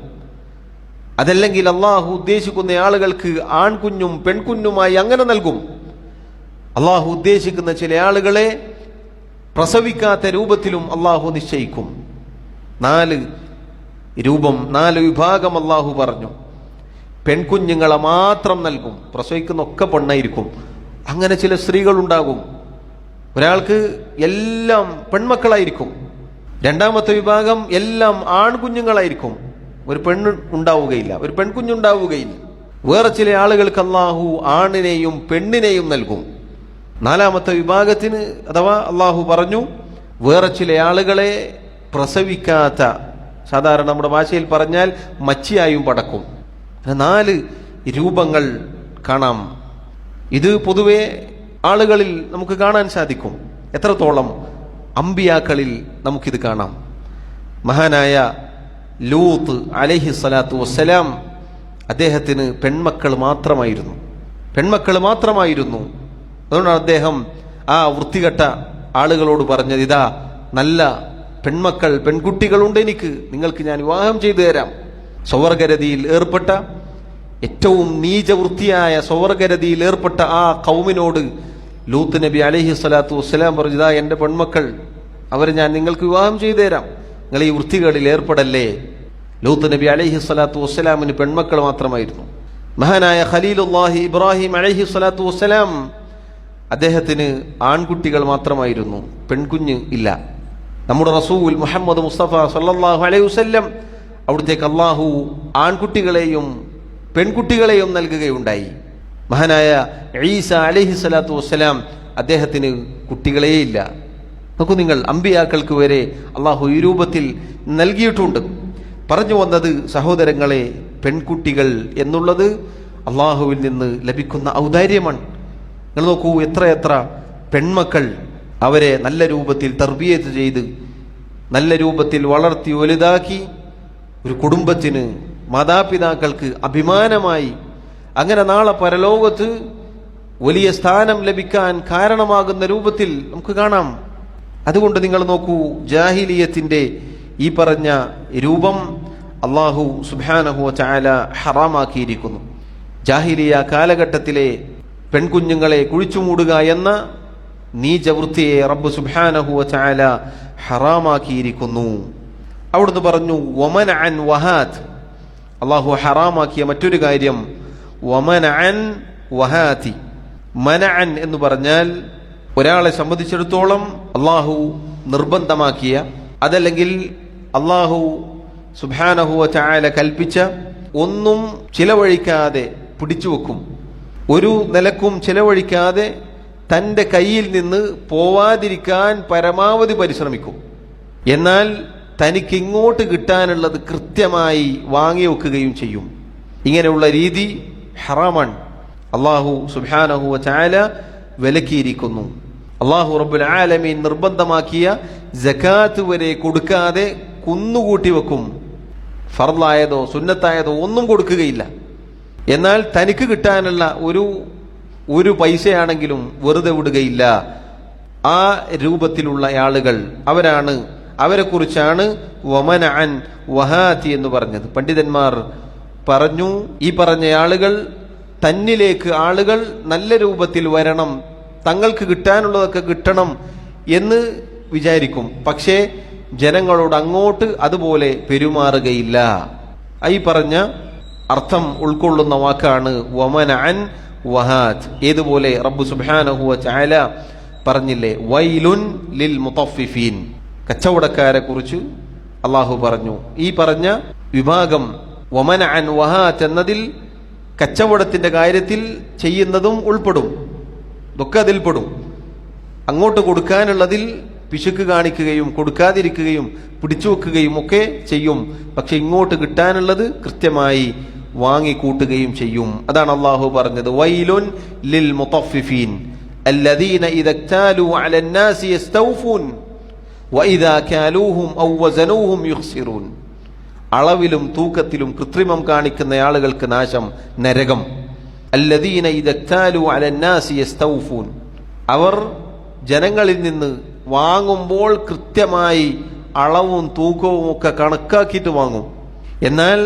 അതല്ലെങ്കിൽ അള്ളാഹു ഉദ്ദേശിക്കുന്ന ആളുകൾക്ക് ആൺകുഞ്ഞും പെൺകുഞ്ഞുമായി അങ്ങനെ നൽകും. അള്ളാഹു ഉദ്ദേശിക്കുന്ന ചില ആളുകളെ പ്രസവിക്കാത്ത രൂപത്തിലും അള്ളാഹു നിശ്ചയിക്കും. 4 രൂപം, 4 വിഭാഗം അള്ളാഹു പറഞ്ഞു. പെൺകുഞ്ഞുങ്ങളെ മാത്രം നൽകും, പ്രസവിക്കുന്ന ഒക്കെ പെണ്ണായിരിക്കും. അങ്ങനെ ചില സ്ത്രീകളുണ്ടാകും, ഒരാൾക്ക് എല്ലാം പെൺമക്കളായിരിക്കും. 2ാമത്തെ വിഭാഗം എല്ലാം ആൺകുഞ്ഞുങ്ങളായിരിക്കും, ഒരു പെണ്ണ് ഉണ്ടാവുകയില്ല, ഒരു പെൺകുഞ്ഞുണ്ടാവുകയില്ല. വേറെ ചില ആളുകൾക്ക് അള്ളാഹു ആണിനെയും പെണ്ണിനെയും നൽകും. 4ാമത്തെ വിഭാഗത്തിന് അഥവാ അള്ളാഹു പറഞ്ഞു, വേറെ ചില ആളുകളെ പ്രസവിക്കാത്ത, സാധാരണ നമ്മുടെ ഭാഷയിൽ പറഞ്ഞാൽ മച്ചിയായും പടക്കും. 4 രൂപങ്ങൾ കാണാം. ഇത് പൊതുവെ ആളുകളിൽ നമുക്ക് കാണാൻ സാധിക്കും. എത്രത്തോളം അമ്പിയാക്കളിൽ നമുക്കിത് കാണാം. മഹാനായ ലൂത്ത് അലൈഹി സ്വലാത്തു വസ്സലാം, അദ്ദേഹത്തിന് പെൺമക്കൾ മാത്രമായിരുന്നു. അതുകൊണ്ടാണ് അദ്ദേഹം ആ വൃത്തികെട്ട ആളുകളോട് പറഞ്ഞത്, ഇതാ നല്ല പെൺകുട്ടികളുണ്ട് എനിക്ക്, നിങ്ങൾക്ക് ഞാൻ വിവാഹം ചെയ്തു തരാം. സ്വവർഗരതിയിൽ ഏർപ്പെട്ട, ഏറ്റവും നീചവൃത്തിയായ സ്വവർഗരതിയിൽ ഏർപ്പെട്ട ആ ഖൗമിനോട് ലൂത്ത് നബി അലൈഹി സ്വലാത്തു വസ്സലാം പറഞ്ഞു, ഇതാ എൻ്റെ പെൺമക്കൾ, അവരെ ഞാൻ നിങ്ങൾക്ക് വിവാഹം ചെയ്തു തരാം, നിങ്ങൾ ഈ വൃത്തികളിൽ ഏർപ്പെടല്ലേ. ലൂത്ത് നബി അലൈഹി സ്വലാത്തു വസ്സലാമിന് പെൺമക്കൾ മാത്രമായിരുന്നു. മഹാനായ ഖലീലുല്ലാഹി ഇബ്രാഹിം അലൈഹി സ്വലാത്തു വസ്സലാം, അദ്ദേഹത്തിന് ആൺകുട്ടികൾ മാത്രമായിരുന്നു, പെൺകുഞ്ഞ് ഇല്ല. നമ്മുടെ റസൂൽ മുഹമ്മദ് മുസ്തഫ സല്ലല്ലാഹു അലൈഹി വസല്ലം അവിടുത്തേക്ക് അള്ളാഹു ആൺകുട്ടികളെയും പെൺകുട്ടികളെയും നൽകുകയുണ്ടായി. മഹാനായ ഈസ അലൈഹി സ്വലാത്തു വസ്സലാം, അദ്ദേഹത്തിന് കുട്ടികളേയില്ല. നോക്കൂ നിങ്ങൾ, അമ്പിയാക്കൾക്ക് വരെ അള്ളാഹു ഈ രൂപത്തിൽ നൽകിയിട്ടുണ്ട്. പറഞ്ഞു വന്നത് സഹോദരങ്ങളെ, പെൺകുട്ടികൾ എന്നുള്ളത് അള്ളാഹുവിൽ നിന്ന് ലഭിക്കുന്ന ഔദാര്യമാണ്. നിങ്ങൾ നോക്കൂ, എത്രയെത്ര പെൺമക്കൾ, അവരെ നല്ല രൂപത്തിൽ തർബിയത്ത് ചെയ്ത് നല്ല രൂപത്തിൽ വളർത്തി വലുതാക്കി ഒരു കുടുംബത്തിന്, മാതാപിതാക്കൾക്ക് അഭിമാനമായി, അങ്ങനെ നാളെ പരലോകത്ത് വലിയ സ്ഥാനം ലഭിക്കാൻ കാരണമാകുന്ന രൂപത്തിൽ നമുക്ക് കാണാം. അതുകൊണ്ട് നിങ്ങൾ നോക്കൂ, ജാഹിലിയത്തിന്റെ ഈ പറഞ്ഞ രൂപം അള്ളാഹു സുബ്ഹാനഹു വ തആല ഹറാമാക്കിയിരിക്കുന്നു. ജാഹിലിയ കാലഘട്ടത്തിലെ പെൺകുഞ്ഞുങ്ങളെ കുഴിച്ചുമൂടുക എന്ന നീചവൃത്തിയെ റബ്ബ് സുബ്ഹാനഹു വ തആല ഹറാമാക്കിയിരിക്കുന്നു. അവിടുന്ന് പറഞ്ഞു വമനഅൻ വഹാത്ത്. അള്ളാഹു ഹറാമാക്കിയ മറ്റൊരു കാര്യം വമനഅൻ വഹാതി. മനഅൻ എന്ന് പറഞ്ഞാൽ ഒരാളെ സംബന്ധിച്ചിടത്തോളം അള്ളാഹു നിർബന്ധമാക്കിയ, അതല്ലെങ്കിൽ അള്ളാഹു സുബ്ഹാനഹു വ തആല കൽപ്പിച്ച ഒന്നും ചിലവഴിക്കാതെ പിടിച്ചു വെക്കും. ഒരു നിലക്കും ചിലവഴിക്കാതെ തൻ്റെ കയ്യിൽ നിന്ന് പോവാതിരിക്കാൻ പരമാവധി പരിശ്രമിക്കും. എന്നാൽ തനിക്ക് ഇങ്ങോട്ട് കിട്ടാനുള്ളത് കൃത്യമായി വാങ്ങി വെക്കുകയും ചെയ്യും. ഇങ്ങനെയുള്ള രീതി ഹറാമാണ്. അള്ളാഹു സുബ്ഹാനഹു വ തആല വിലക്കിയിരിക്കുന്നു. അള്ളാഹു റബ്ബുൽ ആലമീൻ നിർബന്ധമാക്കിയ സകാത്ത് വരെ കൊടുക്കാതെ കുന്നുകൂട്ടി വെക്കും. ഫർളായതോ സുന്നത്തായതോ ഒന്നും കൊടുക്കുകയില്ല. എന്നാൽ തനിക്ക് കിട്ടാനുള്ള ഒരു പൈസയാണെങ്കിലും വെറുതെ വിടുകയില്ല. ആ രൂപത്തിലുള്ള ആളുകൾ അവരെക്കുറിച്ചാണ് വമനഅൻ വഹാതി എന്ന് പറഞ്ഞത്. പണ്ഡിതന്മാർ പറഞ്ഞു, ഈ പറഞ്ഞ ആളുകൾ തന്നിലേക്ക് ആളുകൾ നല്ല രൂപത്തിൽ വരണം, തങ്ങൾക്ക് കിട്ടാനുള്ളതൊക്കെ കിട്ടണം എന്ന് വിചാരിക്കും. പക്ഷേ ജനങ്ങളോട് അങ്ങോട്ട് അതുപോലെ പെരുമാറുകയില്ല. ഈ പറഞ്ഞ അർത്ഥം ഉൾക്കൊള്ളുന്ന വാക്കാണ് വമനഅൻ വഹാത്. ഏതുപോലെ റബ്ബ് സുബ്ഹാനഹു വ തആല പറഞ്ഞില്ലേ, വൈലുൻ ലിൽ മുതഫിഫീൻ, കച്ചവടക്കാരെ കുറിച്ച് അള്ളാഹു പറഞ്ഞു. ഈ പറഞ്ഞ വിഭാഗം വമനഅൻ വഹാത് എന്നതിൽ കച്ചവടത്തിന്റെ കാര്യത്തിൽ ചെയ്യുന്നതും ഉൾപ്പെടും. ഇതൊക്കെ അതിൽപ്പെടും. അങ്ങോട്ട് കൊടുക്കാനുള്ളതിൽ പിശുക്ക് കാണിക്കുകയും കൊടുക്കാതിരിക്കുകയും പിടിച്ചു വെക്കുകയും ഒക്കെ ചെയ്യും. പക്ഷെ ഇങ്ങോട്ട് കിട്ടാനുള്ളത് കൃത്യമായി വാങ്ങിക്കൂട്ടുകയും ചെയ്യും. അതാണ് അള്ളാഹു പറഞ്ഞത്, വൈലുൻ ലിൽ മുതഫിഫീൻ അല്ലദീന ഇദാ ക്താലൂ അലൻ നാസി യസ്തൗഫൂൻ വഇദാ കാലൂഹും ഔ വസനൂഹും യുഖ്സിറൂൻ. അളവിലും തൂക്കത്തിലും കൃത്രിമം കാണിക്കുന്ന ആളുകൾക്ക് നാശം, നരകം. അല്ലദീന ഇദാ ക്താലൂ അലൻ നാസി യസ്തൗഫൂൻ, അവർ ജനങ്ങളിൽ നിന്ന് വാങ്ങുമ്പോൾ കൃത്യമായി അളവും തൂക്കവും ഒക്കെ കണക്കാക്കിയിട്ട് വാങ്ങും. എന്നാൽ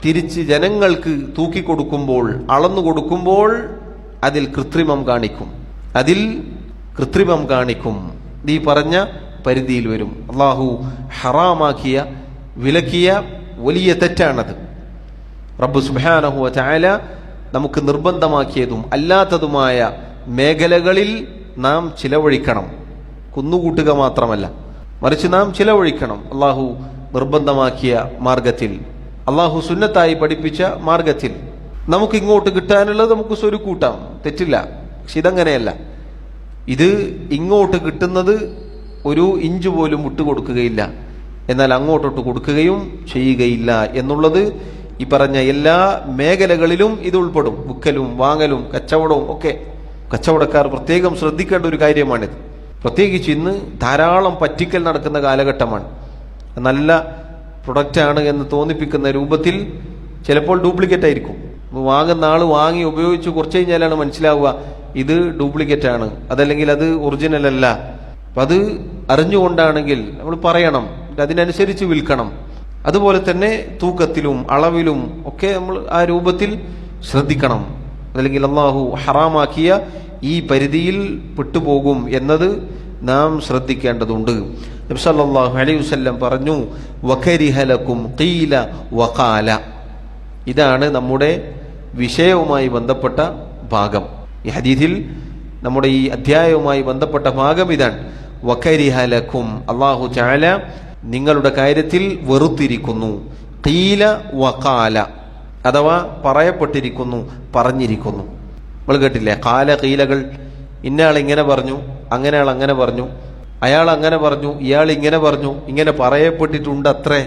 തിരിച്ച് ജനങ്ങൾക്ക് തൂക്കിക്കൊടുക്കുമ്പോൾ, അളന്നു കൊടുക്കുമ്പോൾ അതിൽ കൃത്രിമം കാണിക്കും. ഈ പറഞ്ഞ പരിധിയിൽ വരും. അള്ളാഹു ഹറാമാക്കിയ, വിലക്കിയ വലിയ തെറ്റാണത്. റബ്ബ് സുബ്ഹാനഹു വ തആല നമുക്ക് നിർബന്ധമാക്കിയതും അല്ലാത്തതുമായ മേഖലകളിൽ നാം ചിലവഴിക്കണം. കുന്നുകൂട്ടുക മാത്രമല്ല, മറിച്ച് നാം ചിലവഴിക്കണം. അള്ളാഹു നിർബന്ധമാക്കിയ മാർഗത്തിൽ, അള്ളാഹു സുന്നത്തായി പഠിപ്പിച്ച മാർഗത്തിൽ. നമുക്ക് ഇങ്ങോട്ട് കിട്ടാനുള്ളത് നമുക്ക് സ്വരുക്കൂട്ടാം, തെറ്റില്ല. പക്ഷെ ഇതങ്ങനെയല്ല. ഇത് ഇങ്ങോട്ട് കിട്ടുന്നത് ഒരു ഇഞ്ച് പോലും വിട്ടുകൊടുക്കുകയില്ല, എന്നാൽ അങ്ങോട്ടോട്ട് കൊടുക്കുകയും ചെയ്യുകയില്ല എന്നുള്ളത് ഈ പറഞ്ഞ എല്ലാ മേഖലകളിലും ഇത് ഉൾപ്പെടും. വിക്കലും വാങ്ങലും കച്ചവടവും ഒക്കെ കച്ചവടക്കാർ പ്രത്യേകം ശ്രദ്ധിക്കേണ്ട ഒരു കാര്യമാണിത്. പ്രത്യേകിച്ച് ഇന്ന് ധാരാളം പറ്റിക്കൽ നടക്കുന്ന കാലഘട്ടമാണ്. നല്ല പ്രൊഡക്റ്റാണ് എന്ന് തോന്നിപ്പിക്കുന്ന രൂപത്തിൽ ചിലപ്പോൾ ഡ്യൂപ്ലിക്കേറ്റ് ആയിരിക്കും. വാങ്ങുന്ന ആൾ വാങ്ങി ഉപയോഗിച്ച് കുറച്ച് കഴിഞ്ഞാലാണ് മനസ്സിലാവുക ഇത് ഡ്യൂപ്ലിക്കേറ്റ് ആണ്, അതല്ലെങ്കിൽ അത് ഒറിജിനൽ അല്ല. അപ്പം അത് അറിഞ്ഞുകൊണ്ടാണെങ്കിൽ നമ്മൾ പറയണം, അതിനനുസരിച്ച് വിൽക്കണം. അതുപോലെ തന്നെ തൂക്കത്തിലും അളവിലും ഒക്കെ നമ്മൾ ആ രൂപത്തിൽ ശ്രദ്ധിക്കണം. അല്ലെങ്കിൽ അള്ളാഹു ഹറാമാക്കിയ ഈ പരിധിയിൽ പെട്ടുപോകും എന്നത് നാം ശ്രദ്ധിക്കേണ്ടതുണ്ട്. നബി സല്ലല്ലാഹു അലൈഹി വസല്ലം പറഞ്ഞു, വകരിഹ ലക്കും ഖീല വഖാല. ഇതാണ് നമ്മുടെ വിഷയവുമായി ബന്ധപ്പെട്ട ഭാഗം. ഈ ഹദീസിൽ നമ്മുടെ ഈ അധ്യായവുമായി ബന്ധപ്പെട്ട ഭാഗം ഇതാണ്. വകരിഹ ലക്കും, അല്ലാഹു തആല നിങ്ങളുടെ കാര്യത്തിൽ വെറുത്തിരിക്കുന്നു. ഖീല വഖാല, അഥവാ പറയപ്പെട്ടിരിക്കുന്നു, പറഞ്ഞിരിക്കുന്നു. നമ്മൾ കേട്ടില്ലേ ഖാല ഖീലകൾ? ഇന്നയാൾ ഇങ്ങനെ പറഞ്ഞു, അങ്ങനെയാൾ അങ്ങനെ പറഞ്ഞു, അയാൾ അങ്ങനെ പറഞ്ഞു, ഇയാൾ ഇങ്ങനെ പറഞ്ഞു, ഇങ്ങനെ പറയപ്പെട്ടിട്ടുണ്ട് അത്രേ,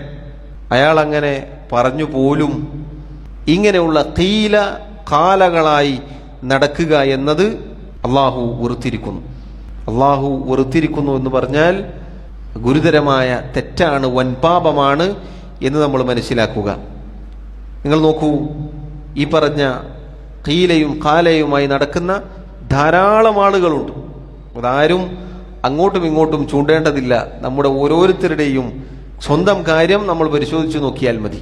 അയാൾ അങ്ങനെ പറഞ്ഞു പോലും. ഇങ്ങനെയുള്ള ഖീല ഖാലകളായി നടക്കുക എന്നത് അള്ളാഹു വെറുത്തിരിക്കുന്നു. അള്ളാഹു വെറുത്തിരിക്കുന്നു എന്ന് പറഞ്ഞാൽ ഗുരുതരമായ തെറ്റാണ്, വൻപാപമാണ് എന്ന് നമ്മൾ മനസ്സിലാക്കുക. നിങ്ങൾ നോക്കൂ, ഈ പറഞ്ഞ ഖീലയും ഖാലയുമായി നടക്കുന്ന ധാരാളം ആളുകളുണ്ട്. അതാരും അങ്ങോട്ടും ഇങ്ങോട്ടും ചൂണ്ടേണ്ടതില്ല. നമ്മുടെ ഓരോരുത്തരുടെയും സ്വന്തം കാര്യം നമ്മൾ പരിശോധിച്ച് നോക്കിയാൽ മതി.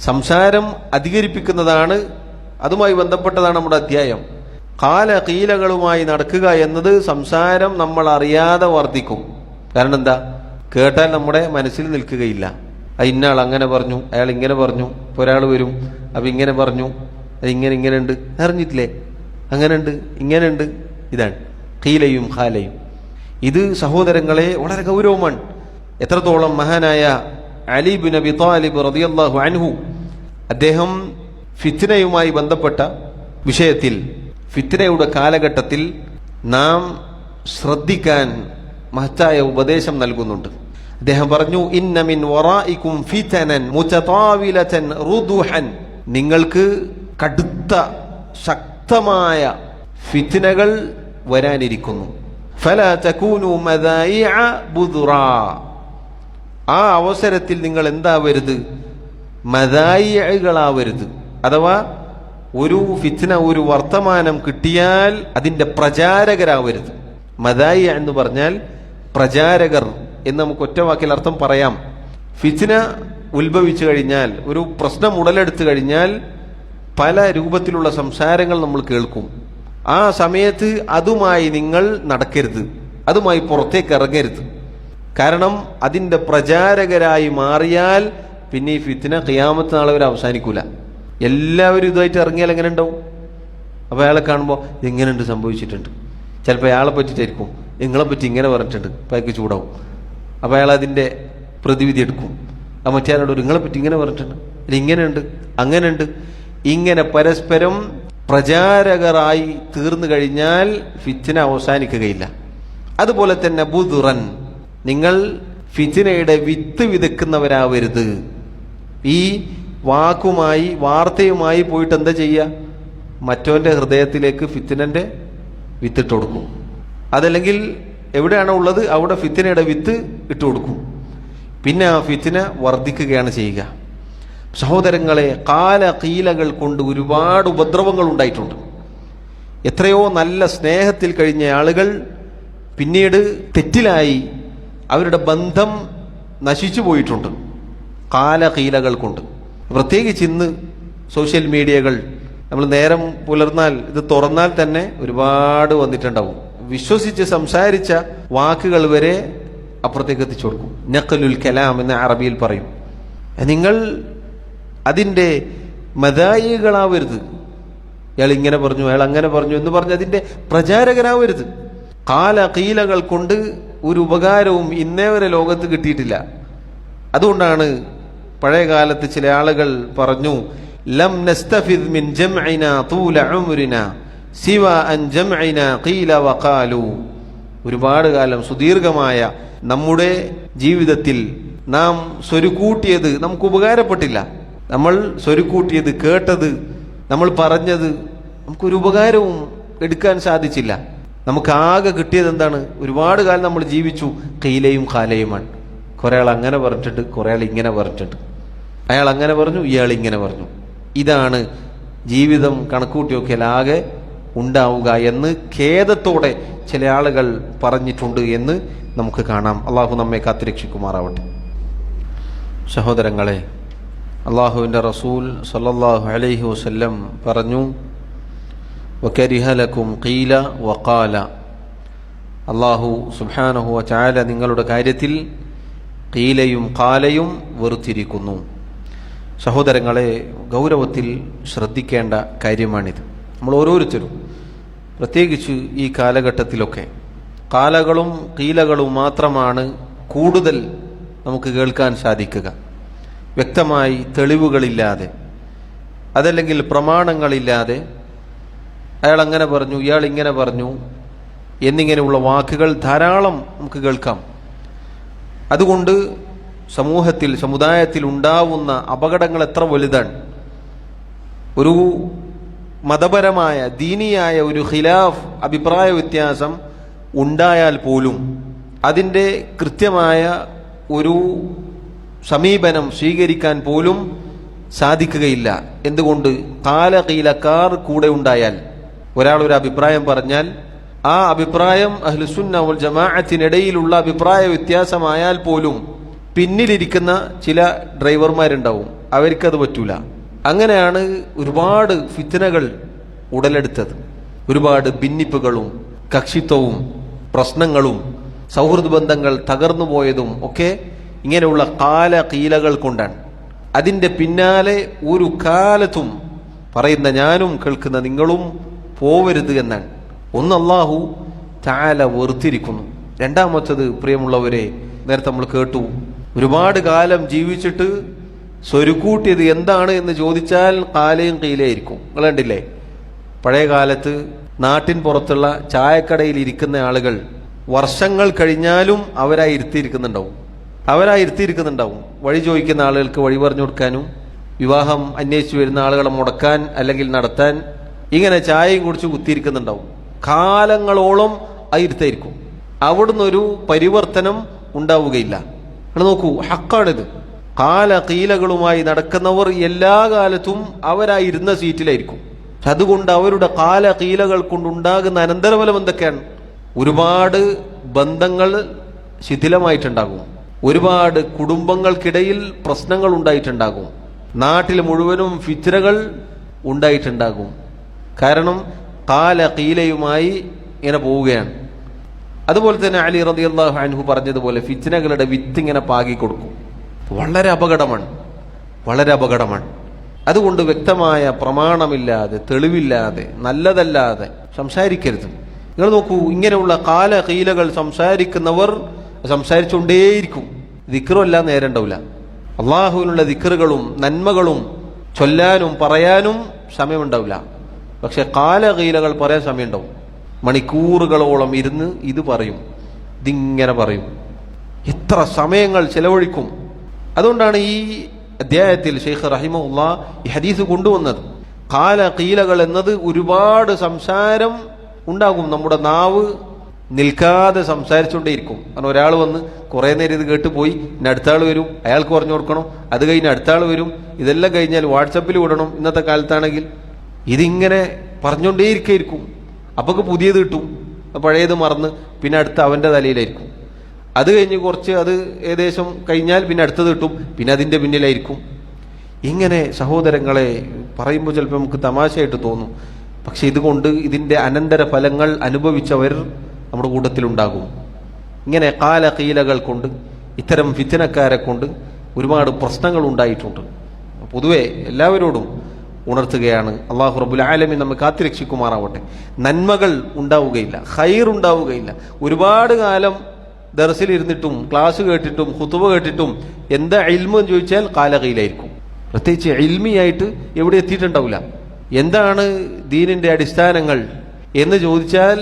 സംസാരം അധികരിപ്പിക്കുന്നതാണ്, അതുമായി ബന്ധപ്പെട്ടതാണ് നമ്മുടെ അധ്യായം. ഖാല ഖീലകളുമായി നടക്കുക എന്നത് സംസാരം നമ്മൾ അറിയാതെ വർദ്ധിക്കും. കാരണം എന്താ? കേട്ടാൽ നമ്മുടെ മനസ്സിൽ നിൽക്കുകയില്ല. ഇന്നയാൾ അങ്ങനെ പറഞ്ഞു, അയാൾ ഇങ്ങനെ പറഞ്ഞു. ഇപ്പോൾ ഒരാൾ വരും, അപ്പം ഇങ്ങനെ പറഞ്ഞു, അതിങ്ങനെ ഇങ്ങനെ ഉണ്ട്, അറിഞ്ഞിട്ടില്ലേ, അങ്ങനെ ഉണ്ട്, ഇങ്ങനെ ഉണ്ട്. ഇതാണ് ഖീലയും ഖാലയും. ഇത് സഹോദരങ്ങളെ വളരെ ഗൗരവമാണ്. എത്രത്തോളം മഹാനായ അലി ബിൻ അബി ത്വാലിബ് റളിയല്ലാഹു അൻഹു അദ്ദേഹം ഫിത്നയുമായി ബന്ധപ്പെട്ട വിഷയത്തിൽ, ഫിത്നയുടെ കാലഘട്ടത്തിൽ നാം ശ്രദ്ധിക്കാൻ മഹത്തായ ഉപദേശം നൽകുന്നുണ്ട്. അദ്ദേഹം പറഞ്ഞു, ഇന്ന മിൻ വറായിക്കും ഫിതനൻ മുതതാവിലതൻ റുദുഹൻ, നിങ്ങൾക്ക് കടുത്ത ശക്തമായ ഫിത്നകൾ വരാനിരിക്കുന്നു. ഫലാ തകൂനു മദായിഅ ബുദ്റാ, ആ അവസരത്തിൽ നിങ്ങൾ എന്താവരുത്? മദായിഅകളാവരുത്. അഥവാ ഒരു ഫിത്ന, ഒരു വർത്തമാനം കിട്ടിയാൽ അതിൻ്റെ പ്രചാരകരാവരുത്. മദായിഅ എന്ന് പറഞ്ഞാൽ പ്രചാരകർ എന്ന് നമുക്ക് ഒറ്റവാക്കിൽ അർത്ഥം പറയാം. ഫിത്ന ഉത്ഭവിച്ചു കഴിഞ്ഞാൽ, ഒരു പ്രശ്നം ഉടലെടുത്തു കഴിഞ്ഞാൽ പല രൂപത്തിലുള്ള സംസാരങ്ങൾ നമ്മൾ കേൾക്കും. ആ സമയത്ത് അതുമായി നിങ്ങൾ നടക്കരുത്, അതുമായി പുറത്തേക്ക് ഇറങ്ങരുത്. കാരണം അതിൻ്റെ പ്രചാരകരായി മാറിയാൽ പിന്നെ ഈ ഫിത്ന ഖിയാമത്ത് നാളെ വരെ അവസാനിക്കൂല. എല്ലാവരും ഇതുമായിട്ട് ഇറങ്ങിയാൽ എങ്ങനെ ഉണ്ടാവും? അപ്പോൾ അയാളെ കാണുമ്പോൾ എങ്ങനെയുണ്ട്, സംഭവിച്ചിട്ടുണ്ട്. ചിലപ്പോൾ അയാളെ പറ്റിയിട്ടായിരിക്കും, നിങ്ങളെ പറ്റി ഇങ്ങനെ പറഞ്ഞിട്ടുണ്ട്, അപ്പോൾ അയാൾക്ക് ചൂടാവും. അപ്പോൾ അയാൾ അതിൻ്റെ പ്രതിവിധി എടുക്കും. ആ മറ്റേയാളോട് നിങ്ങളെ പറ്റി ഇങ്ങനെ പറഞ്ഞിട്ടുണ്ട്, അല്ല ഇങ്ങനെയുണ്ട്, അങ്ങനെയുണ്ട്. ഇങ്ങനെ പരസ്പരം പ്രചാരകരായി തീർന്നു കഴിഞ്ഞാൽ ഫിത്ന അവസാനിക്കുകയില്ല. അതുപോലെ തന്നെ ബുദുറൻ, നിങ്ങൾ ഫിത്നയുടെ വിത്ത് വിതയ്ക്കുന്നവരാവരുത്. ഈ വാക്കുമായി, വാർത്തയുമായി പോയിട്ട് എന്താ ചെയ്യുക? മറ്റവൻ്റെ ഹൃദയത്തിലേക്ക് ഫിത്നൻ്റെ വിത്തിട്ട് കൊടുക്കും. അതല്ലെങ്കിൽ എവിടെയാണോ ഉള്ളത് അവിടെ ഫിത്നയുടെ വിത്ത് ഇട്ട് കൊടുക്കും. പിന്നെ ആ ഫിത്ന വർദ്ധിക്കുകയാണ് ചെയ്യുക. സഹോദരങ്ങളെ, ഖാല ഖീലകൾ കൊണ്ട് ഒരുപാട് ഉപദ്രവങ്ങൾ ഉണ്ടായിട്ടുണ്ട്. എത്രയോ നല്ല സ്നേഹത്തിൽ കഴിഞ്ഞ ആളുകൾ പിന്നീട് തെറ്റിലായി, അവരുടെ ബന്ധം നശിച്ചു പോയിട്ടുണ്ട് ഖാല ഖീലകൾ കൊണ്ട്. പ്രത്യേകിച്ച് ഇന്ന് സോഷ്യൽ മീഡിയകൾ, നമ്മൾ നേരം പുലർന്നാൽ ഇത് തുറന്നാൽ തന്നെ ഒരുപാട് വന്നിട്ടുണ്ടാവും. വിശ്വസിച്ച് സംസാരിച്ച വാക്കുകൾ വരെ അപ്പുറത്തേക്ക് എത്തിച്ചു കൊടുക്കും. നഖലുൽ കലാം എന്ന് അറബിയിൽ പറയും. നിങ്ങൾ അതിൻ്റെ മദായികളാവരുത്. അയാൾ ഇങ്ങനെ പറഞ്ഞു, അയാൾ അങ്ങനെ പറഞ്ഞു എന്ന് പറഞ്ഞ് അതിൻ്റെ പ്രചാരകരാവരുത്. ഖാല ഖീലകൾ കൊണ്ട് ഒരു ഉപകാരവും ഇന്നേ വരെ ലോകത്ത് കിട്ടിയിട്ടില്ല. അതുകൊണ്ടാണ് പഴയ കാലത്ത് ചില ആളുകൾ പറഞ്ഞു, ലം നസ്തഫിദ് മിൻ ജംഇനാ തൂല ഉംരിനാ സിവ അൻ ജംഇനാ ഖീല വഖാലു. ഒരുപാട് കാലം സുദീർഘമായ നമ്മുടെ ജീവിതത്തിൽ നാം സ്വരുക്കൂട്ടിയത് നമുക്ക് ഉപകാരപ്പെട്ടില്ല. നമ്മൾ സ്വരുക്കൂട്ടിയത്, കേട്ടത്, നമ്മൾ പറഞ്ഞത് നമുക്കൊരു ഉപകാരവും എടുക്കാൻ സാധിച്ചില്ല. നമുക്ക് ആകെ കിട്ടിയത് എന്താണ്? ഒരുപാട് കാലം നമ്മൾ ജീവിച്ചു ഖീലയും ഖാലയുമാണ്. കുറേ ആൾ അങ്ങനെ പറഞ്ഞിട്ടുണ്ട്, കുറേ ആൾ ഇങ്ങനെ പറഞ്ഞിട്ടുണ്ട്. അയാൾ അങ്ങനെ പറഞ്ഞു, ഇയാൾ ഇങ്ങനെ പറഞ്ഞു. ഇതാണ് ജീവിതം കണക്കൂട്ടിയൊക്കെ ആകെ ഉണ്ടാവുക എന്ന് ഖേദത്തോടെ ചില ആളുകൾ പറഞ്ഞിട്ടുണ്ട് എന്ന് നമുക്ക് കാണാം. അള്ളാഹു നമ്മെ കാത്തുരക്ഷിക്കുമാറാവട്ടെ. സഹോദരങ്ങളെ, അള്ളാഹുവിൻ്റെ റസൂൽ സല്ലല്ലാഹു അലൈഹി വസല്ലം പറഞ്ഞു, വകരിഹ ലക്കും ഖീല വഖാല. അള്ളാഹു സുബ്ഹാനഹു വ തആല നിങ്ങളുടെ കാര്യത്തിൽ ഖീലയും ഖാലയും വെറുത്തിരിക്കുന്നു. സഹോദരങ്ങളെ, ഗൗരവത്തിൽ ശ്രദ്ധിക്കേണ്ട കാര്യമാണിത്. നമ്മൾ ഓരോരുത്തരും, പ്രത്യേകിച്ച് ഈ കാലഘട്ടത്തിലൊക്കെ, കാലകളും കീലകളും മാത്രമാണ് കൂടുതൽ നമുക്ക് കേൾക്കാൻ സാധിക്കുക. വ്യക്തമായി തെളിവുകളില്ലാതെ, അതല്ലെങ്കിൽ പ്രമാണങ്ങളില്ലാതെ അയാൾ അങ്ങനെ പറഞ്ഞു, ഇയാൾ ഇങ്ങനെ പറഞ്ഞു എന്നിങ്ങനെയുള്ള വാക്കുകൾ ധാരാളം നമുക്ക് കേൾക്കാം. അതുകൊണ്ട് സമൂഹത്തിൽ, സമുദായത്തിൽ ഉണ്ടാവുന്ന അപകടങ്ങൾ എത്ര വലുതാണ്. ഒരു മതപരമായ, ദീനിയായ ഒരു ഖിലാഫ്, അഭിപ്രായ വ്യത്യാസം ഉണ്ടായാൽ പോലും അതിൻ്റെ കൃത്യമായ ഒരു സമീപനം സ്വീകരിക്കാൻ പോലും സാധിക്കുകയില്ല. എന്തുകൊണ്ട്? കാലകീലക്കാർ കൂടെ ഉണ്ടായാൽ, ഒരാൾ ഒരു അഭിപ്രായം പറഞ്ഞാൽ ആ അഭിപ്രായം അഹ്ലുസുന്ന വൽ ജമാഅത്തിനിടയിലുള്ള അഭിപ്രായ വ്യത്യാസമായാൽ പോലും പിന്നിലിരിക്കുന്ന ചില ഡ്രൈവർമാരുണ്ടാവും, അവർക്കത് പറ്റൂല. അങ്ങനെയാണ് ഒരുപാട് ഫിത്നകൾ ഉടലെടുത്തത്. ഒരുപാട് ഭിന്നിപ്പുകളും കക്ഷിത്വവും പ്രശ്നങ്ങളും സൗഹൃദ ബന്ധങ്ങൾ തകർന്നു പോയതും ഒക്കെ ഇങ്ങനെയുള്ള കാലകീലകൾ കൊണ്ടാണ്. അതിൻ്റെ പിന്നാലെ ഒരു കാലത്തും പറയുന്ന ഞാനും കേൾക്കുന്ന നിങ്ങളും പോവരുത് എന്നാണ്. ഒന്ന്, അല്ലാഹു തആല വെറുത്തിരിക്കുന്നു. രണ്ടാമത്തത്, പ്രിയമുള്ളവരെ, നേരത്തെ നമ്മൾ കേട്ടു, ഒരുപാട് കാലം ജീവിച്ചിട്ട് സ്വരുക്കൂട്ടിയത് എന്താണ് എന്ന് ചോദിച്ചാൽ കാലയും കീലയായിരിക്കും. നിങ്ങൾ കണ്ടില്ലേ, പഴയ കാലത്ത് നാട്ടിൻ പുറത്തുള്ള ചായക്കടയിൽ ഇരിക്കുന്ന ആളുകൾ വർഷങ്ങൾ കഴിഞ്ഞാലും അവരായി ഇരുത്തിയിരിക്കുന്നുണ്ടാവും. വഴി ചോദിക്കുന്ന ആളുകൾക്ക് വഴി പറഞ്ഞു കൊടുക്കാനും, വിവാഹം അന്വേഷിച്ചു വരുന്ന ആളുകളെ മുടക്കാൻ അല്ലെങ്കിൽ നടത്താൻ, ഇങ്ങനെ ചായയും കുടിച്ച് കുത്തിയിരിക്കുന്നുണ്ടാവും. കാലങ്ങളോളം ആ ഇരുത്തായിരിക്കും. അവിടുന്ന് ഒരു പരിവർത്തനം ഉണ്ടാവുകയില്ല. നിങ്ങൾ നോക്കൂ, ഹക്കാണിത്. കാലകീലകളുമായി നടക്കുന്നവർ എല്ലാ കാലത്തും അവരായിരുന്ന സീറ്റിലായിരിക്കും. അതുകൊണ്ട് അവരുടെ കാലകീലകൾ കൊണ്ടുണ്ടാകുന്ന അനന്തരഫലം എന്തൊക്കെയാണ്? ഒരുപാട് ബന്ധങ്ങൾ ശിഥിലമായിട്ടുണ്ടാകും, ഒരുപാട് കുടുംബങ്ങൾക്കിടയിൽ പ്രശ്നങ്ങൾ ഉണ്ടായിട്ടുണ്ടാകും, നാട്ടിൽ മുഴുവനും ഫിത്നകൾ ഉണ്ടായിട്ടുണ്ടാകും. കാരണം കാലകീലയുമായി ഇങ്ങനെ പോവുകയാണ്. അതുപോലെ തന്നെ അലി റളിയല്ലാഹു അൻഹു പറഞ്ഞതുപോലെ ഫിത്നകളുടെ വിത്ത് ഇങ്ങനെ പാകി കൊടുക്കും. വളരെ അപകടമാണ്. അതുകൊണ്ട് വ്യക്തമായ പ്രമാണമില്ലാതെ, തെളിവില്ലാതെ, നല്ലതല്ലാതെ സംസാരിക്കരുത്. നിങ്ങൾ നോക്കൂ, ഇങ്ങനെയുള്ള കാലകീലകൾ സംസാരിക്കുന്നവർ സംസാരിച്ചുകൊണ്ടേയിരിക്കും. ദിക്റെല്ലാം നേരം ഉണ്ടാവില്ല. അള്ളാഹുവിനുള്ള ദിക്റുകളും നന്മകളും ചൊല്ലാനും പറയാനും സമയമുണ്ടാവില്ല. പക്ഷെ കാലകീലകൾ പറയാൻ സമയമുണ്ടാവും. മണിക്കൂറുകളോളം ഇരുന്ന് ഇത് പറയും, ഇതിങ്ങനെ പറയും, എത്ര സമയങ്ങൾ ചെലവഴിക്കും. അതുകൊണ്ടാണ് ഈ അധ്യായത്തിൽ ഷെയ്ഖ് റഹിമഹുല്ലാഹ് ഈ ഹദീസ് കൊണ്ടുവന്നത്. കാലകീലകൾ എന്നത് ഒരുപാട് സംസാരം ഉണ്ടാകും. നമ്മുടെ നാവ് നിൽക്കാതെ സംസാരിച്ചുകൊണ്ടേയിരിക്കും. കാരണം ഒരാൾ വന്ന് കുറേ നേരം ഇത് കേട്ട് പോയി, ഇനി അടുത്ത ആൾ വരും, അയാൾക്ക് പറഞ്ഞു കൊടുക്കണം, അത് കഴിഞ്ഞ് അടുത്ത ആൾ വരും, ഇതെല്ലാം കഴിഞ്ഞാൽ വാട്സപ്പിൽ വിടണം. ഇന്നത്തെ കാലത്താണെങ്കിൽ ഇതിങ്ങനെ പറഞ്ഞുകൊണ്ടേയിരിക്കും. അപ്പോൾ പുതിയത് കിട്ടും, പഴയത് മറന്ന് പിന്നെ അടുത്ത അവൻ്റെ തലയിലായിരിക്കും. അത് കഴിഞ്ഞ് കുറച്ച് അത് ഏകദേശം കഴിഞ്ഞാൽ പിന്നെ അടുത്തത് കിട്ടും, പിന്നെ അതിൻ്റെ പിന്നിലായിരിക്കും. ഇങ്ങനെ സഹോദരങ്ങളെ പറയുമ്പോൾ ചിലപ്പോൾ നമുക്ക് തമാശയായിട്ട് തോന്നും. പക്ഷെ ഇതുകൊണ്ട് ഇതിൻ്റെ അനന്തര ഫലങ്ങൾ അനുഭവിച്ചവർ നമ്മുടെ കൂട്ടത്തിലുണ്ടാകും. ഇങ്ങനെ കാലകീലകൾ കൊണ്ട്, ഇത്തരം ഫിത്നക്കാരെ കൊണ്ട് ഒരുപാട് പ്രശ്നങ്ങൾ ഉണ്ടായിട്ടുണ്ട്. പൊതുവെ എല്ലാവരോടും ഉണർത്തുകയാണ്, അല്ലാഹു റബ്ബുൽ ആലമീൻ നമ്മെ കാത്തുരക്ഷിക്കുമാറാവട്ടെ. നന്മകൾ ഉണ്ടാവുകയില്ല, ഖൈർ ഉണ്ടാവുകയില്ല. ഒരുപാട് കാലം ദർസിൽ ഇരുന്നിട്ടും ക്ലാസ് കേട്ടിട്ടും ഖുതുബ കേട്ടിട്ടും എന്താ ഇൽമു എന്ന് ചോദിച്ചാൽ കാലകീലായിരിക്കും. പ്രത്യേകിച്ച് ഇൽമിയായിട്ട് എവിടെ എത്തിയിട്ടുണ്ടാവില്ല. എന്താണ് ദീനിൻ്റെ അടിസ്ഥാനങ്ങൾ എന്ന് ചോദിച്ചാൽ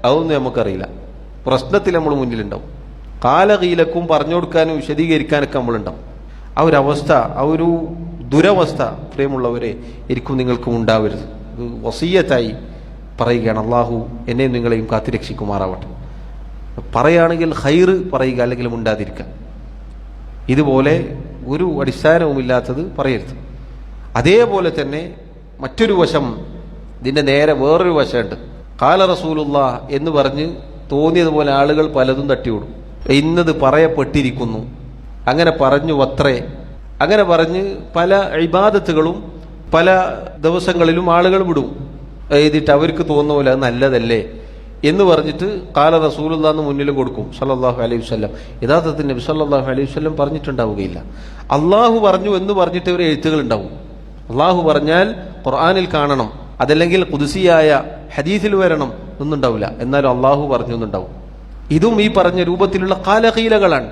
അതൊന്നും നമുക്കറിയില്ല. പ്രശ്നത്തിൽ നമ്മൾ മുന്നിലുണ്ടാവും. കാലകീലക്കും പറഞ്ഞു കൊടുക്കാനും വിശദീകരിക്കാനൊക്കെ നമ്മളുണ്ടാവും. ആ ഒരു അവസ്ഥ, ആ ഒരു ദുരവസ്ഥ പ്രിയമുള്ളവരെ എനിക്കും നിങ്ങൾക്കും ഉണ്ടാവരുത്. വസിയ്യത്തായി പറയുകയാണ്. അള്ളാഹു എന്നെയും നിങ്ങളെയും കാത്തുരക്ഷിക്കുമാറാവട്ടെ. പറയുകയാണെങ്കിൽ ഖൈർ പറയുക, അല്ലെങ്കിൽ മുണ്ടാതിരിക്കുക. ഇതുപോലെ ഒരു അടിസ്ഥാനവുമില്ലാത്തത് പറയരുത്. അതേപോലെ തന്നെ മറ്റൊരു വശം, ഇതിൻ്റെ നേരെ വേറൊരു വശമുണ്ട്. ഖാല റസൂലുള്ളാഹ് എന്ന് പറഞ്ഞ് തോന്നിയതുപോലെ ആളുകൾ പലതും തട്ടിവിടും. ഇന്നത് പറയപ്പെട്ടിരിക്കുന്നു, അങ്ങനെ പറഞ്ഞു അത്രേ, അങ്ങനെ പറഞ്ഞ് പല ഇബാദത്തുകളും പല ദിവസങ്ങളിലും ആളുകൾ വിടും. എഴുതിയിട്ട് അവർക്ക് തോന്നുന്ന പോലെ അത് നല്ലതല്ലേ എന്ന് പറഞ്ഞിട്ട് ഖാല റസൂലുള്ളാഹി എന്ന് മുന്നിൽ കൊടുക്കും സല്ലല്ലാഹു അലൈഹി വസല്ലം. യഥാർത്ഥത്തിൽ നബി സല്ലല്ലാഹു അലൈഹി വസല്ലം പറഞ്ഞിട്ടുണ്ടാവുകയില്ല. അള്ളാഹു പറഞ്ഞു എന്ന് പറഞ്ഞിട്ട് ഒരു എഴുത്തുകൾ ഉണ്ടാവും. അള്ളാഹു പറഞ്ഞാൽ ഖുർആനിൽ കാണണം, അതല്ലെങ്കിൽ ഖുദ്സിയായ ഹദീസിൽ വരണം ഒന്നുണ്ടാവില്ല. എന്നാലും അള്ളാഹു പറഞ്ഞു എന്നുണ്ടാവും. ഇതും ഈ പറഞ്ഞ രൂപത്തിലുള്ള കാലഖീലകളാണ്.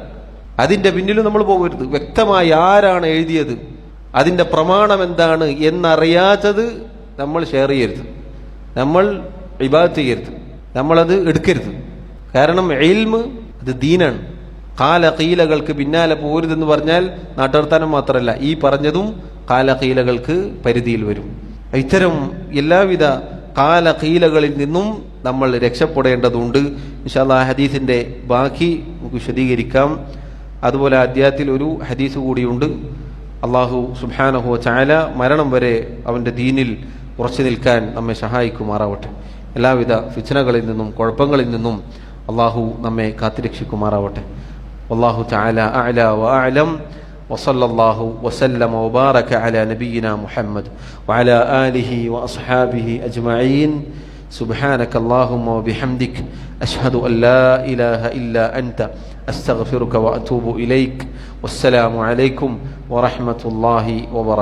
അതിന്റെ പിന്നിലും നമ്മൾ പോകരുത്. വ്യക്തമായി ആരാണ് എഴുതിയത്, അതിന്റെ പ്രമാണം എന്താണ് എന്നറിയാത്തത് നമ്മൾ ഷെയർ ചെയ്യരുത്, നമ്മൾ ഇബാദത്ത് ചെയ്യരുത്, നമ്മളത് എടുക്കരുത്. കാരണം ഇൽമ് അത് ദീനാണ്. കാലഖീലകൾക്ക് പിന്നാലെ പോരുതെന്ന് പറഞ്ഞാൽ നാട്ടുവർത്താനം മാത്രമല്ല, ഈ പറഞ്ഞതും കാലഖീലകൾക്ക് പരിധിയിൽ വരും. ഇത്തരം എല്ലാവിധ കാലഖീലകളിൽ നിന്നും നമ്മൾ രക്ഷപ്പെടേണ്ടതുണ്ട്. ഇൻഷാ അല്ലാഹ് ഹദീസിന്റെ ബാക്കി നമുക്ക് വിശദീകരിക്കാം. അതുപോലെ അദ്ധ്യായത്തിൽ ഒരു ഹദീസ് കൂടിയുണ്ട്. അള്ളാഹു സുബ്ഹാനഹു വ തആല മരണം വരെ അവൻ്റെ ദീനിൽ ഉറച്ചു നിൽക്കാൻ നമ്മെ സഹായിക്കുമാറാവട്ടെ. എല്ലാവിധ ഫിത്നകളിൽ നിന്നും കുഴപ്പങ്ങളിൽ നിന്നും അള്ളാഹു നമ്മെ കാത്തുരക്ഷിക്കുമാറാവട്ടെ. വല്ലാഹു തആല അഅല വ അഅലം. وصلى الله وسلم وبارك على نبينا محمد وعلى آله وأصحابه أجمعين. سبحانك اللهم وبحمدك أشهد أن لا إله إلا أنت أستغفرك وأتوب إليك. والسلام عليكم ورحمة الله وبركاته.